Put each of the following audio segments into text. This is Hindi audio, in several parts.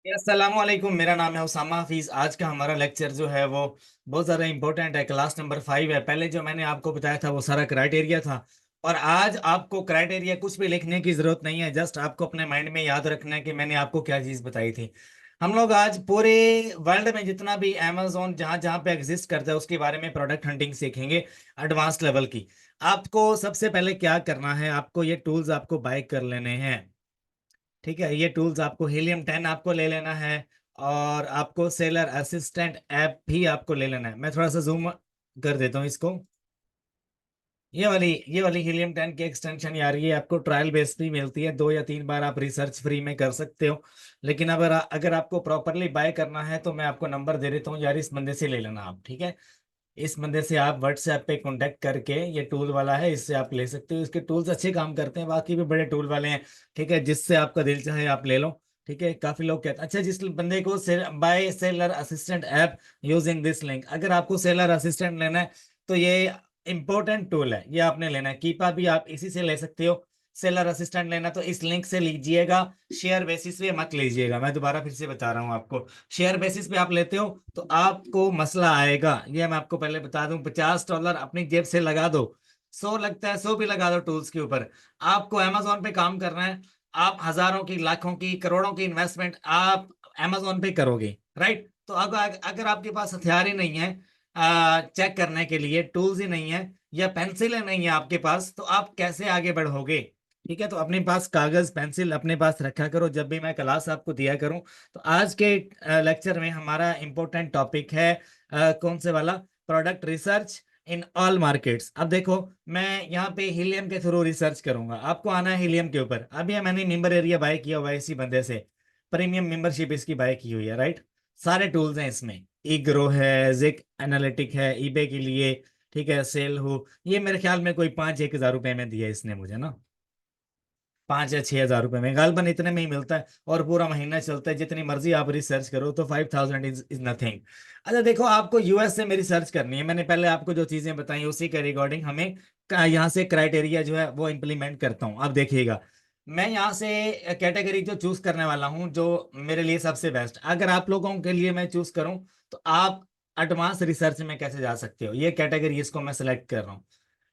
अस्सलाम वालेकुम। मेरा नाम है उसामा हफीज। आज का हमारा लेक्चर जो है वो बहुत ज़्यादा इंपॉर्टेंट है। क्लास नंबर 5 है। पहले जो मैंने आपको बताया था वो सारा क्राइटेरिया था, और आज आपको क्राइटेरिया कुछ भी लिखने की ज़रूरत नहीं है। जस्ट आपको अपने माइंड में याद रखना है कि मैंने आपको क्या चीज़ बताई थी। हम लोग आज पूरे वर्ल्ड में जितना भी अमेजोन जहाँ जहाँ पे एग्जिस्ट करता है उसके बारे में प्रोडक्ट हंटिंग सीखेंगे, एडवांस लेवल की। आपको सबसे पहले क्या करना है, आपको ये टूल्स आपको बाय कर लेने हैं। ठीक है, ये टूल्स आपको हीलियम 10 आपको ले लेना है, और आपको सेलर असिस्टेंट ऐप भी आपको ले लेना है। मैं थोड़ा सा जूम कर देता हूँ इसको। ये वाली हीलियम 10 की एक्सटेंशन यार, ये आपको ट्रायल बेस पे मिलती है। 2 या 3 बार आप रिसर्च फ्री में कर सकते हो। लेकिन अगर आपको प्रॉपरली बाय करना है तो मैं आपको नंबर दे देता हूँ यार, इस बंदे से ले लेना आप। ठीक है, इस बंदे से आप व्हाट्सएप पे कांटेक्ट करके, ये टूल वाला है, इससे आप ले सकते हो। इसके टूल्स अच्छे काम करते हैं, बाकी भी बड़े टूल वाले हैं। ठीक है, जिससे आपका दिल चाहे आप ले लो। ठीक है, काफी लोग कहते हैं अच्छा जिस बंदे को buy seller assistant app using this link, अगर आपको सेलर असिस्टेंट लेना है तो ये इंपॉर्टेंट टूल है, ये आपने लेना है। कीपा भी आप इसी से ले सकते हो। सेलर असिस्टेंट लेना तो इस लिंक से लीजिएगा। शेयर बेसिस पे मत लीजिएगा, मैं दोबारा फिर से बता रहा हूँ आपको। शेयर बेसिस पे आप लेते हो तो आपको मसला आएगा, ये मैं आपको पहले बता दूं। $50 अपनी जेब से लगा दो, 100 लगता है, 100 भी लगा दो टूल्स के ऊपर। आपको अमेजोन पे काम करना है। आप हजारों की, लाखों की, करोड़ों की इन्वेस्टमेंट आप अमेजोन पे करोगे, राइट? तो अगर अगर आपके पास हथियार ही नहीं है चेक करने के लिए, टूल्स ही नहीं है, या पेंसिल नहीं है आपके पास, तो आप कैसे आगे बढ़ोगे? ठीक है, तो अपने पास कागज पेंसिल अपने पास रखा करो जब भी मैं क्लास आपको दिया करूं। तो आज के लेक्चर में हमारा इंपॉर्टेंट टॉपिक है कौन से वाला, product research in all markets. अब देखो, मैं यहाँ पे हीलियम के थ्रू रिसर्च करूंगा, आपको आना है हीलियम के ऊपर। अभी मैंने मेंबर एरिया बाय किया हुआ है इसी बंदे से, प्रीमियम मेंबरशिप इसकी बाय की हुई है, राइट? सारे टूल्स हैं इसमें, ई ग्रो है, जिक एनालिटिक है ईबे के लिए। ठीक है, सेल हो, ये मेरे ख्याल में कोई 5-1 हज़ार रुपए में दिया इसने मुझे ना, 5 या 6 हज़ार रुपए में गालबन इतने में ही मिलता है, और पूरा महीना चलता है। जितनी मर्जी आप रिसर्च करो तो 5,000 इज नथिंग। अच्छा देखो, आपको यूएस से में रिसर्च करनी है। मैंने पहले आपको जो चीजें बताई उसी के रिगार्डिंग हमें यहाँ से क्राइटेरिया जो है वो इम्प्लीमेंट करता हूँ। अब देखिएगा, मैं यहाँ से कैटेगरी जो चूज करने वाला हूँ जो मेरे लिए सबसे बेस्ट, अगर आप लोगों के लिए मैं चूज करूँ तो आप एडवांस रिसर्च में कैसे जा सकते हो, ये कैटेगरी इसको मैं सिलेक्ट कर रहा हूँ।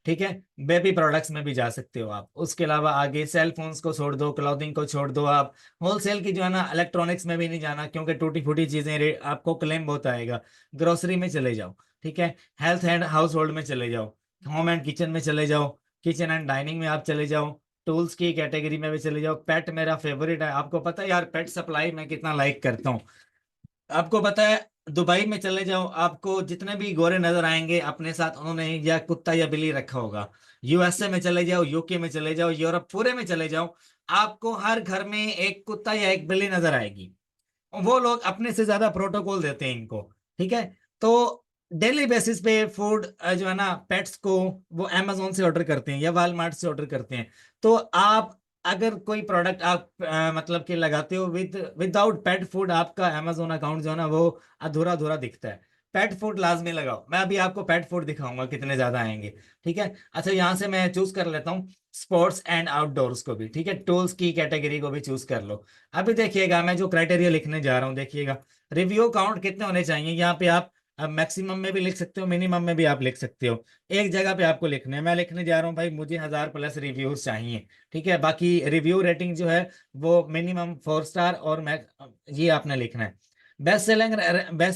ठीक है, बेबी प्रोडक्ट्स में भी जा सकते हो आप। उसके अलावा आगे सेल फोन्स को छोड़ दो, क्लॉथिंग को छोड़ दो आप। होलसेल की जो है ना, इलेक्ट्रॉनिक्स में भी नहीं जाना, क्योंकि टूटी फूटी चीजें आपको क्लेम बहुत आएगा। ग्रोसरी में चले जाओ। ठीक है, हेल्थ एंड हाउस होल्ड में चले जाओ, होम एंड किचन में चले जाओ, किचन एंड डाइनिंग में आप चले जाओ, टूल्स की कैटेगरी में भी चले जाओ। पेट मेरा फेवरेट है, आपको पता है यार, पेट सप्लाई मैं कितना लाइक करता हूँ। आपको पता है, दुबई में चले जाओ, आपको जितने भी गोरे नजर आएंगे अपने साथ उन्होंने या कुत्ता या बिल्ली रखा होगा। यूएसए में चले जाओ, यूके में चले जाओ, यूरोप पूरे में चले जाओ, आपको हर घर में एक कुत्ता या एक बिल्ली नजर आएगी। वो लोग अपने से ज्यादा प्रोटोकॉल देते हैं इनको। ठीक है, तो डेली बेसिस पे फूड जो है ना, पेट्स को वो amazon से ऑर्डर करते हैं या वालमार्ट से ऑर्डर करते हैं। तो आप अगर कोई प्रोडक्ट आप मतलब कि लगाते हो विदाउट पेट फूड, आपका amazon अकाउंट जो है ना वो अधूरा अधूरा दिखता है। पेट फूड लाजमी लगाओ, मैं अभी आपको पेट फूड दिखाऊंगा कितने ज्यादा आएंगे। ठीक है, अच्छा यहाँ से मैं चूज कर लेता हूँ स्पोर्ट्स एंड आउटडोर्स को भी। ठीक है, टूल्स की कैटेगरी को भी चूज कर लो। अभी देखिएगा, मैं जो क्राइटेरिया लिखने जा रहा हूँ, देखिएगा रिव्यू काउंट कितने होने चाहिए यहाँ पे। आप मैक्सिमम में भी लिख सकते हो, मिनिमम में भी आप लिख सकते हो। एक जगह पे आपको लिखना है, मैं लिखने जा रहा हूँ भाई मुझे 1,000+ रिव्यूज चाहिए। ठीक है, बाकी रिव्यू रेटिंग जो है वो मिनिमम 4 स्टार, और मैं ये आपने लिखना है। बेस्ट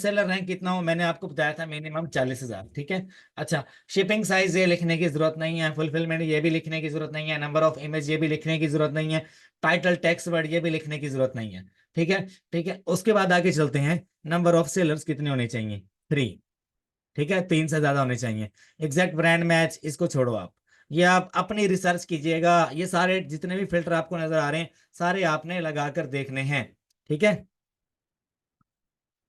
सेलर रैंक कितना हो, मैंने आपको बताया था मिनिमम 40,000। ठीक है, अच्छा शिपिंग साइज ये लिखने की जरूरत नहीं है, फुलफिलमेंट ये भी लिखने की जरूरत नहीं है, नंबर ऑफ इमेज ये भी लिखने की जरूरत नहीं है, टाइटल टेक्स्ट वर्ड ये भी लिखने की जरूरत नहीं है। ठीक है, ठीक है, उसके बाद आगे चलते हैं। नंबर ऑफ सेलर्स कितने होने चाहिए? 3। ठीक है, 3 से ज्यादा होने चाहिए। एग्जैक्ट ब्रांड मैच इसको छोड़ो आप, ये आप अपनी रिसर्च कीजिएगा। ये सारे जितने भी फिल्टर आपको नजर आ रहे हैं सारे आपने लगा कर देखने हैं। ठीक है,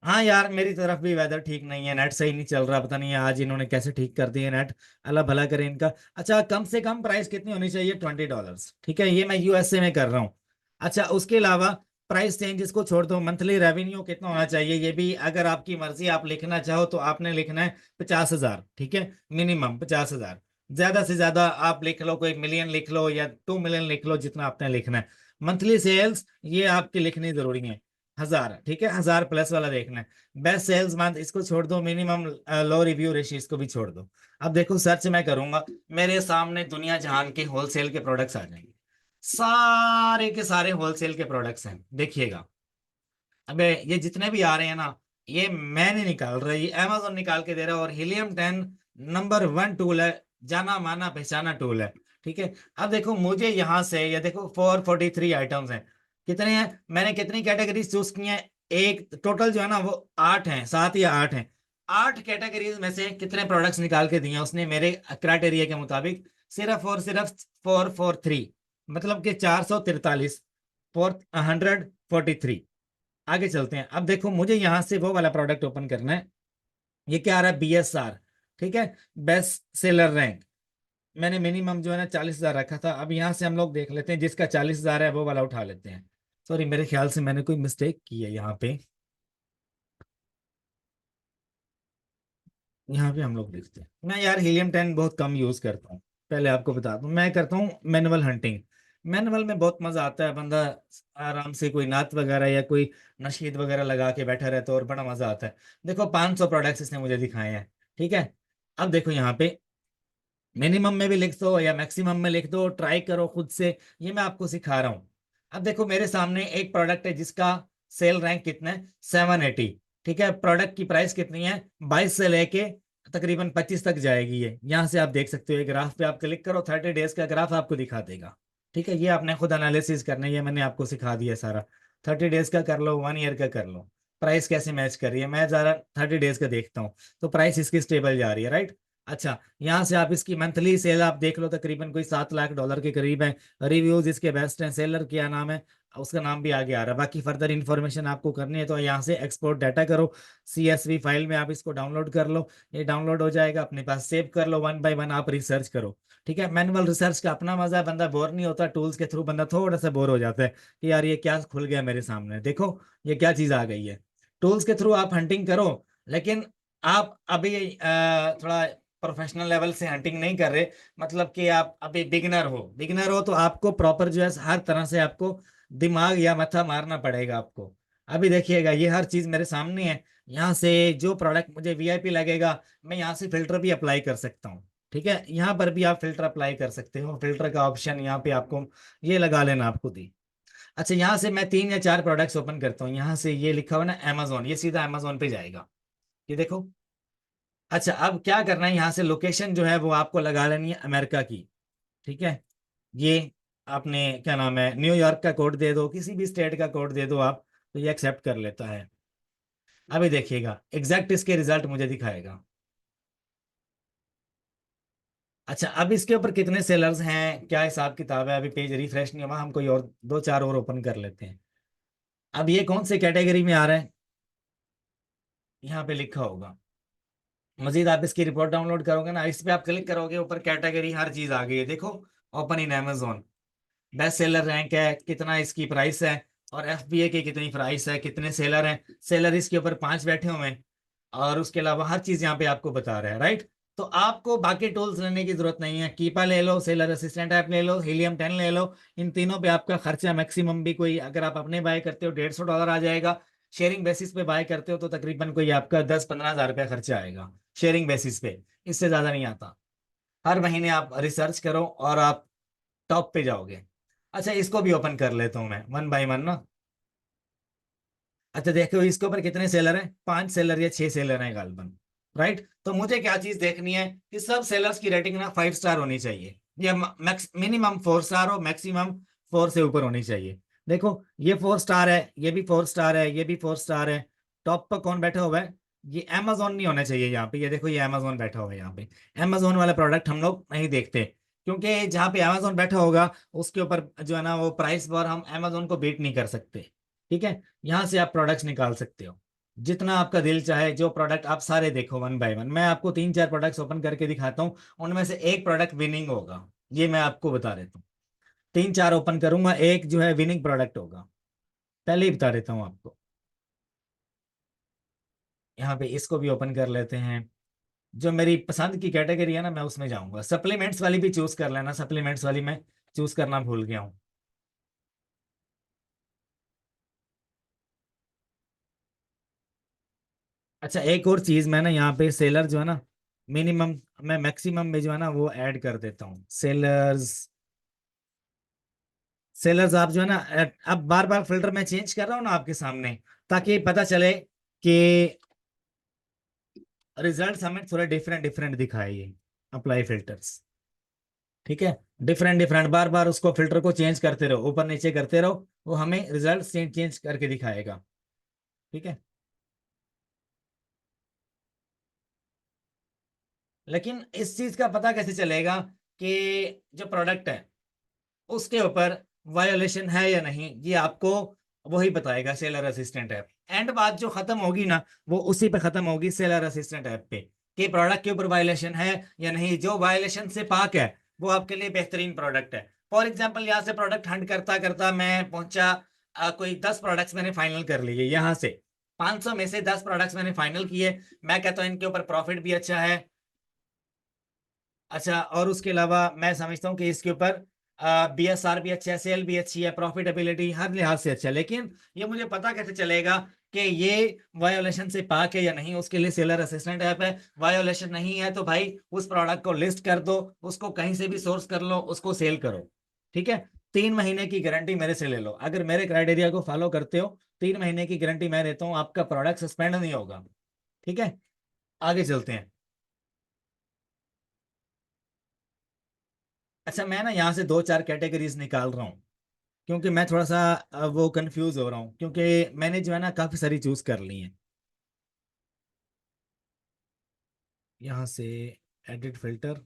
हाँ यार, मेरी तरफ भी वेदर ठीक नहीं है, नेट सही नहीं चल रहा, पता नहीं है आज इन्होंने कैसे ठीक कर दिए नेट। अल्लाह भला करे इनका। अच्छा, कम से कम प्राइस कितनी होनी चाहिए? $20। ठीक है, ये मैं यूएसए में कर रहा हूँ। अच्छा, उसके अलावा प्राइस चेंज इसको छोड़ दो, मंथली रेवेन्यू कितना होना चाहिए ये भी अगर आपकी मर्जी, आप लिखना चाहो तो आपने लिखना है 50,000। ठीक है, मिनिमम 50,000, ज्यादा से ज्यादा आप लिख लो, कोई मिलियन लिख लो या 2 मिलियन लिख लो, जितना आपने लिखना है। मंथली सेल्स ये आपकी लिखनी जरूरी है। 1000, ठीक है, 1000 प्लस वाला देखना है। बेस्ट सेल्स मंथ इसको छोड़ दो, मिनिमम लो रिव्यू रेशियो इसको भी छोड़ दो। अब देखो सर्च मैं करूंगा, मेरे सामने दुनिया जहान के होलसेल के प्रोडक्ट्स आ जाएंगे, सारे के सारे होलसेल के प्रोडक्ट्स हैं, देखिएगा। अबे ये जितने भी आ रहे हैं ना, ये मैं नहीं निकाल रहा, ये अमेजोन निकाल के दे रहा है, और हीलियम 10 नंबर 1 टूल है, जाना माना पहचाना टूल है, ठीक है। अब देखो मुझे यहाँ से, ये देखो 443 आइटम्स हैं, कितने हैं, मैंने कितनी कैटेगरीज चूज की हैं, एक टोटल जो है ना वो 8 हैं, 7 या 8 हैं। 8 कैटेगरीज में से कितने प्रोडक्ट्स निकाल के दिए हैं उसने मेरे क्राइटेरिया के मुताबिक, सिर्फ और सिर्फ 443, मतलब कि 443, 443। आगे चलते हैं। अब देखो मुझे यहां से वो वाला प्रोडक्ट ओपन करना है, ये क्या आ रहा है, BSR, ठीक है, बेस्ट सेलर रैंक। मैंने मिनिमम जो है ना 40,000 रखा था। अब यहाँ से हम लोग देख लेते हैं, जिसका 40,000 है वो वाला उठा लेते हैं। सॉरी, मेरे ख्याल से मैंने कोई मिस्टेक की है यहाँ पे। यहाँ पे हम लोग देखते हैं, मैं यार हीलियम 10 बहुत कम यूज करता हूँ, पहले आपको बता दूं, मैं करता हूँ मैनुअल हंटिंग। मैनुअल में बहुत मजा आता है, बंदा आराम से कोई नात वगैरह या कोई नशीद वगैरह लगा के बैठा रहता है और बड़ा मजा आता है। देखो 500 प्रोडक्ट्स इसने मुझे दिखाए हैं, ठीक है। अब देखो यहाँ पे मिनिमम में भी लिख दो या मैक्सिमम में लिख दो, ट्राई करो खुद से, ये मैं आपको सिखा रहा हूँ। अब देखो मेरे सामने एक प्रोडक्ट है जिसका सेल रैंक कितना है, 780, ठीक है। प्रोडक्ट की प्राइस कितनी है, 22 से लेके तकरीबन 25 तक जाएगी। ये यहाँ से आप देख सकते हो, ये ग्राफ पे आप क्लिक करो, 30 डेज का ग्राफ आपको दिखा देगा, ठीक है। ये आपने खुद एनालिसिस करना है, ये मैंने आपको सिखा दिया सारा। 30 डेज का कर लो, 1 ईयर का कर लो, प्राइस कैसे मैच कर रही है, मैं जरा 30 डेज का देखता हूँ। तो प्राइस इसकी स्टेबल जा रही है, राइट। अच्छा, यहाँ से आप इसकी मंथली सेल आप देख लो, तकरीबन कोई $7 लाख के करीब है। रिव्यूज इसके बेस्ट हैं, सेलर क्या नाम है, उसका नाम भी आगे आ रहा है। बाकी फर्दर इन्फॉर्मेशन आपको करनी है तो यहाँ से एक्सपोर्ट डाटा करो, CSV फाइल में आप इसको डाउनलोड कर लो। ये डाउनलोड हो जाएगा, अपने पास सेव कर लो, 1 बाय 1 आप रिसर्च करो, ठीक है। मैनुअल रिसर्च का अपना मजा है, बंदा बोर नहीं होता, टूल्स के थ्रू बंदा थोड़ा सा बोर हो जाता है कि यार ये क्या खुल गया मेरे सामने, देखो ये क्या चीज आ गई है। टूल्स के थ्रू आप हंटिंग करो, लेकिन आप अभी थोड़ा प्रोफेशनल लेवल से हंटिंग नहीं कर रहे, मतलब कि आप अभी बिगिनर हो तो आपको प्रॉपर जो है हर तरह से आपको दिमाग या मथा मारना पड़ेगा आपको। अभी देखिएगा ये हर चीज मेरे सामने है, यहाँ से जो प्रोडक्ट मुझे VIP लगेगा, मैं यहाँ से फिल्टर भी अप्लाई कर सकता हूँ, ठीक है। यहाँ पर भी आप फिल्टर अप्लाई कर सकते हो, फिल्टर का ऑप्शन यहाँ पे आपको ये लगा लेना आप खुद ही। अच्छा, यहाँ से मैं 3 या 4 प्रोडक्ट्स ओपन करता हूँ, यहाँ से ये लिखा हुआ ना Amazon, ये सीधा Amazon पे जाएगा, ये देखो। अच्छा, अब क्या करना है, यहाँ से लोकेशन जो है वो आपको लगा लेनी है अमेरिका की, ठीक है। ये आपने क्या नाम है, न्यूयॉर्क का कोड दे दो, किसी भी स्टेट का कोड दे दो आप, तो ये एक्सेप्ट कर लेता है। अभी देखिएगा एग्जैक्ट इसके रिजल्ट मुझे दिखाएगा। अच्छा, अब इसके ऊपर कितने सेलर्स हैं, क्या हिसाब किताब है, अभी पेज रिफ्रेश नहीं हुआ, हम कोई और 2 4 और ओपन कर लेते हैं। अब ये कौन से कैटेगरी में आ रहा है, यहाँ पे लिखा होगा। मजीद आप इसकी रिपोर्ट डाउनलोड करोगे ना, इस पे आप क्लिक करोगे, ऊपर कैटेगरी हर चीज आ गई है, देखो। Open in Amazon, best seller rank है, कितना इसकी प्राइस है, और FBA की कितनी प्राइस है, कितने सेलर हैं, सेलर इसके ऊपर 5 बैठे हुए हैं, और उसके अलावा हर चीज यहाँ पे आपको बता रहा है, राइट। तो आपको बाकी टूल्स लेने की जरूरत नहीं है, कीपा ले लो, सेलर असिस्टेंट ऐप ले लो, हीलियम 10 ले लो। इन तीनों पे आपका खर्चा मैक्सिमम भी कोई, अगर आप अपने बाय करते हो $150 आ जाएगा, शेयरिंग बेसिस पे बाय करते हो तो तकरीबन कोई आपका 10 15 हज़ार रुपया खर्चा आएगा शेयरिंग बेसिस पे, इससे ज्यादा नहीं आता। हर महीने आप रिसर्च करो और आप टॉप पे जाओगे। अच्छा, इसको भी ओपन कर लेता हूँ मैं 1 बाय 1 ना। अच्छा देखो इसके ऊपर कितने सेलर हैं, 5 सेलर या 6 सेलर हैं गालबन, राइट। तो मुझे क्या चीज देखनी है कि सब सेलर्स की रेटिंग ना 5 स्टार होनी चाहिए, या मिनिमम 4 स्टार हो, मैक्सिमम 4 से ऊपर होनी चाहिए। देखो ये 4 स्टार है, ये भी 4 स्टार है, ये भी 4 स्टार है। टॉप पर कौन बैठा हुआ है, ये Amazon नहीं होना चाहिए यहाँ पे, ये देखो ये Amazon बैठा हुआ है यहाँ पे। Amazon वाला प्रोडक्ट हम लोग नहीं देखते, क्योंकि जहाँ पे Amazon बैठा होगा उसके ऊपर जो है ना वो प्राइस पर हम Amazon को बीट नहीं कर सकते, ठीक है। यहाँ से आप प्रोडक्ट्स निकाल सकते हो, जितना आपका दिल चाहे, जो प्रोडक्ट आप सारे देखो 1 बाय 1। मैं आपको 3 4 प्रोडक्ट्स ओपन करके दिखाता हूँ, उनमें से एक प्रोडक्ट विनिंग होगा, ये मैं आपको बता देता हूँ। 3 4 ओपन करूंगा, एक जो है विनिंग प्रोडक्ट होगा, पहले ही बता देता हूँ आपको। यहाँ पे इसको भी ओपन कर लेते हैं। जो मेरी पसंद की कैटेगरी है ना, मैं उसमें जाऊंगा। सप्लीमेंट्स वाली भी चूज कर लेना, सप्लीमेंट्स वाली मैं चूज करना भूल गया हूँ। अच्छा, एक और चीज मैं ना यहाँ पे सेलर जो है ना, मिनिमम, मैं मैक्सिमम में जो है ना वो ऐड कर देता हूँ सेलर्स। सेलर्स आप जो है ना अब बार बार फिल्टर मैं चेंज कर रहा हूँ ना आपके सामने, ताकि पता चले कि रिजल्ट हमें थोड़े डिफरेंट डिफरेंट दिखाए ये अप्लाई फिल्टर्स। ठीक है, डिफरेंट डिफरेंट बार बार उसको फिल्टर को चेंज करते रहो, ऊपर नीचे करते रहो, वो हमें रिजल्ट चेंज चेंज करके दिखाएगा। ठीक है। लेकिन इस चीज का पता कैसे चलेगा कि जो प्रोडक्ट है उसके ऊपर वायोलेशन है या नहीं, ये आपको वही बताएगा सेलर असिस्टेंट ऐप। एंड बात जो खत्म होगी ना, वो उसी पे खत्म होगी, सेलर असिस्टेंट ऐप पे, कि प्रोडक्ट के ऊपर वायोलेशन है या नहीं। जो वायोलेशन से पाक है वो आपके लिए बेहतरीन प्रोडक्ट है। फॉर एग्जाम्पल, यहाँ से प्रोडक्ट हंट करता करता मैं पहुंचा, कोई 10 प्रोडक्ट्स मैंने फाइनल कर लिए यहाँ से, 500 में से 10 प्रोडक्ट्स मैंने फाइनल किए। मैं कहता हूँ इनके ऊपर प्रॉफिट भी अच्छा है। अच्छा, और उसके अलावा मैं समझता हूँ कि इसके ऊपर BSR भी अच्छा है, सेल भी अच्छी है, प्रॉफिटेबिलिटी हर लिहाज से अच्छा है। लेकिन ये मुझे पता कैसे चलेगा कि ये वायोलेशन से पाक है या नहीं? उसके लिए सेलर असिस्टेंट ऐप है। वायोलेशन नहीं है तो भाई उस प्रोडक्ट को लिस्ट कर दो, उसको कहीं से भी सोर्स कर लो, उसको सेल करो। ठीक है। 3 महीने की गारंटी मेरे से ले लो, अगर मेरे क्राइटेरिया को फॉलो करते हो, 3 महीने की गारंटी मैं देता हूँ, आपका प्रोडक्ट सस्पेंड नहीं होगा। ठीक है, आगे चलते हैं। अच्छा, मैं ना यहाँ से 2 4 कैटेगरीज निकाल रहा हूँ, क्योंकि मैं थोड़ा सा वो कंफ्यूज हो रहा हूँ, क्योंकि मैंने जो है ना काफी सारी चूज कर ली है। यहाँ से एडिट फिल्टर,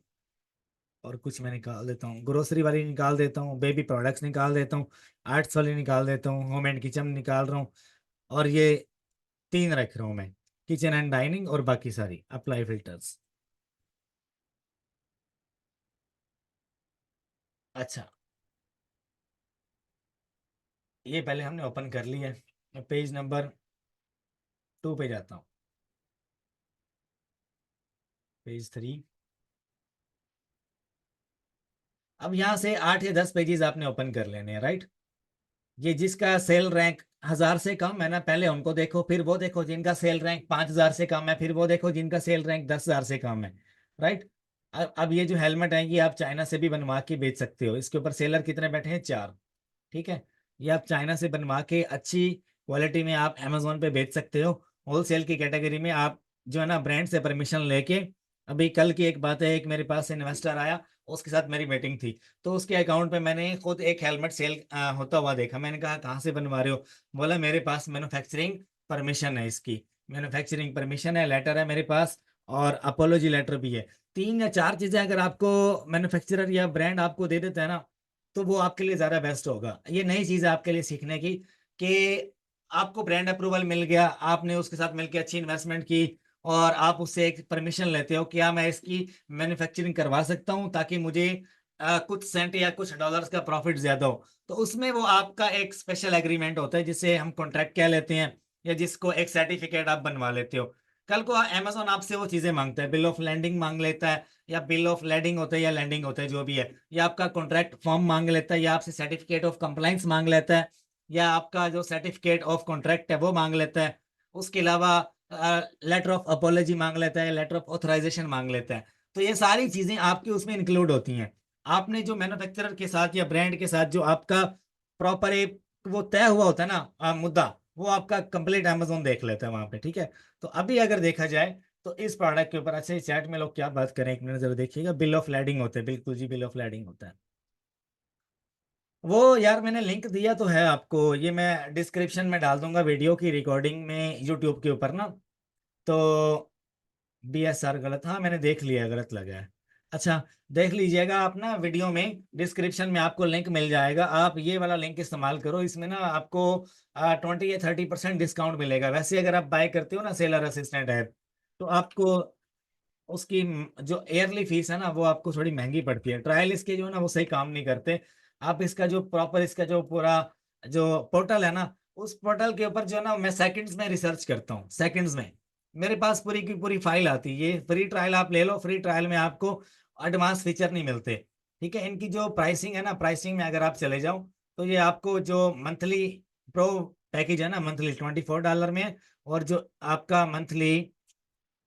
और कुछ मैं निकाल देता हूँ, ग्रोसरी वाली निकाल देता हूँ, बेबी प्रोडक्ट्स निकाल देता हूँ, आर्ट्स वाली निकाल देता हूँ, होम एंड किचन निकाल रहा हूँ, और ये 3 रख रहा हूँ मैं, किचन एंड डाइनिंग और बाकी सारी अप्लाई फिल्टर्स। अच्छा, ये पहले हमने ओपन कर लिया है। मैं पेज नंबर 2 पे जाता हूँ, पेज 3। अब यहाँ से 8 या 10 पेजेस आपने ओपन कर लेने हैं, राइट? ये जिसका सेल रैंक 1000 से कम है ना, पहले उनको देखो, फिर वो देखो जिनका सेल रैंक 5000 से कम है, फिर वो देखो जिनका सेल रैंक 10,000 से कम है। राइट। अब ये जो हेलमेट है, ये आप चाइना से भी बनवा के बेच सकते हो। इसके ऊपर सेलर कितने बैठे हैं? 4। ठीक है। ये आप चाइना से बनवा के अच्छी क्वालिटी में आप अमेजोन पे बेच सकते हो। होलसेल की कैटेगरी में आप जो है ना ब्रांड से परमिशन लेके, अभी कल की एक बात है, एक मेरे पास इन्वेस्टर आया, उसके साथ मेरी मीटिंग थी, तो उसके अकाउंट पे मैंने खुद एक हेलमेट सेल होता हुआ देखा। मैंने कहा कहाँ से बनवा रहे हो? बोला मेरे पास मैन्युफैक्चरिंग परमिशन है, इसकी मैन्युफैक्चरिंग परमिशन है, लेटर है मेरे पास, और अपोलॉजी लेटर भी है। 3 या 4 चीजें अगर आपको मैन्युफैक्चरर या ब्रांड आपको दे देता है ना, तो वो आपके लिए ज्यादा बेस्ट होगा। ये नई चीज है आपके लिए सीखने की, कि आपको ब्रांड अप्रूवल मिल गया, आपने उसके साथ मिलकर अच्छी इन्वेस्टमेंट की, और आप उससे एक परमिशन लेते हो, क्या मैं इसकी मैन्युफैक्चरिंग करवा सकता हूँ, ताकि मुझे कुछ सेंट या कुछ डॉलर्स का प्रॉफिट ज्यादा हो। तो उसमें वो आपका एक स्पेशल एग्रीमेंट होता है, जिसे हम कॉन्ट्रैक्ट कह लेते हैं, या जिसको एक सर्टिफिकेट आप बनवा लेते हो। कल को अमेजोन आपसे वो चीजें मांगता है, बिल ऑफ लैंडिंग मांग लेता है, या बिल ऑफ लैंडिंग होता है या लैंडिंग होता है जो भी है, या आपका कॉन्ट्रैक्ट फॉर्म मांग लेता है, या आपसे सर्टिफिकेट ऑफ कंप्लाइंस मांग लेता है, या आपका जो सर्टिफिकेट ऑफ कॉन्ट्रैक्ट है वो मांग लेता है। उसके अलावा लेटर ऑफ अपोलॉजी मांग लेता है, लेटर ऑफ ऑथराइजेशन मांग लेता है। तो ये सारी चीजें आपकी उसमें इंक्लूड होती हैं। आपने जो मैन्युफैक्चरर के साथ या ब्रांड के साथ जो आपका प्रॉपर एक वो तय हुआ होता है ना मुद्दा, वो आपका कंप्लीट अमेजोन देख लेता है वहां पे। ठीक है। तो अभी अगर देखा जाए तो इस प्रोडक्ट के ऊपर, अच्छा इस चैट में लोग क्या बात करें, एक मिनट जरा देखिएगा। बिल ऑफ लैडिंग होता है, बिल्कुल जी, बिल ऑफ लैडिंग होता है। वो यार मैंने लिंक दिया तो है आपको, ये मैं डिस्क्रिप्शन में डाल दूंगा वीडियो की रिकॉर्डिंग में, यूट्यूब के ऊपर ना। तो BSR गलत, हाँ मैंने देख लिया, गलत लगा है। अच्छा, देख लीजिएगा आप ना, वीडियो में डिस्क्रिप्शन में आपको लिंक मिल जाएगा, आप ये वाला लिंक इस्तेमाल करो। इसमें ना आपको 20 या 30% डिस्काउंट मिलेगा। वैसे अगर आप बाय करते हो ना सेलर असिस्टेंट ऐप, तो आपको उसकी जो ईयरली फीस है ना, वो आपको थोड़ी महंगी पड़ती है। ट्रायल इसके जो है ना वो सही काम नहीं करते। आप इसका जो प्रॉपर, इसका जो पूरा जो पोर्टल है ना, उस पोर्टल के ऊपर जो है ना मैं सेकंड्स में रिसर्च करता हूँ, सेकंड्स में मेरे पास पूरी की पूरी फाइल आती है। ये फ्री ट्रायल आप ले लो, फ्री ट्रायल में आपको एडवांस फीचर नहीं मिलते। ठीक है। इनकी जो प्राइसिंग है ना, प्राइसिंग में अगर आप चले जाओ, तो ये आपको जो मंथली प्रो पैकेज है ना, मंथली $24 में है। और जो आपका मंथली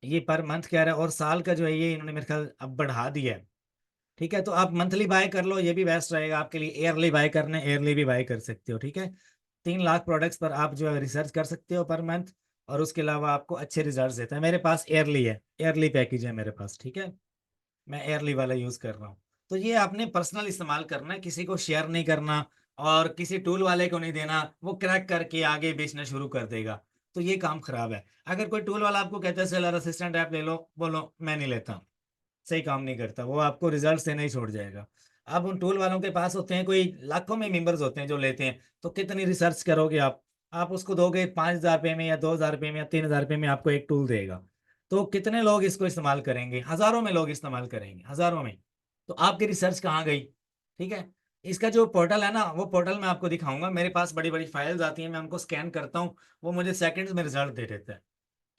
ये पर मंथ कह रहा है, और साल का जो है ये इन्होंने मेरे ख्याल अब बढ़ा दिया है। ठीक है, तो आप मंथली बाय कर लो, ये भी बेस्ट रहेगा आपके लिए। ईयरली बाय करने, ईयरली भी बाय कर सकते हो। ठीक है, 3 लाख प्रोडक्ट्स पर आप जो है रिसर्च कर सकते हो पर मंथ, और उसके अलावा आपको अच्छे रिजल्ट्स देता है। मेरे पास ईयरली है, ईयरली पैकेज है मेरे पास। ठीक है, मैं ईयरली वाला यूज कर रहा हूँ। तो ये आपने पर्सनल इस्तेमाल करना है, किसी को शेयर नहीं करना, और किसी टूल वाले को नहीं देना, वो क्रैक करके आगे बेचना शुरू कर देगा। तो ये काम खराब है। अगर कोई टूल वाला आपको कहता है सेलर असिस्टेंट ऐप ले लो, बोलो मैं नहीं लेता, सही काम नहीं करता, वो आपको रिजल्ट देना ही छोड़ जाएगा। अब उन टूल वालों के पास होते हैं, कोई लाखों में मेंबर्स होते हैं जो लेते हैं, तो कितनी रिसर्च करोगे आप उसको दोगे 5,000 रुपये में या 2,000 रुपये में या 3,000 रुपये में आपको एक टूल देगा, तो कितने लोग इसको इस्तेमाल करेंगे? हजारों में लोग इस्तेमाल करेंगे, हजारों में। तो आपकी रिसर्च कहाँ गई? ठीक है, इसका जो पोर्टल है ना, वो पोर्टल मैं आपको दिखाऊंगा। मेरे पास बड़ी बड़ी फाइल्स आती हैं, मैं उनको स्कैन करता हूँ, वो मुझे सेकंड्स में रिजल्ट दे देता है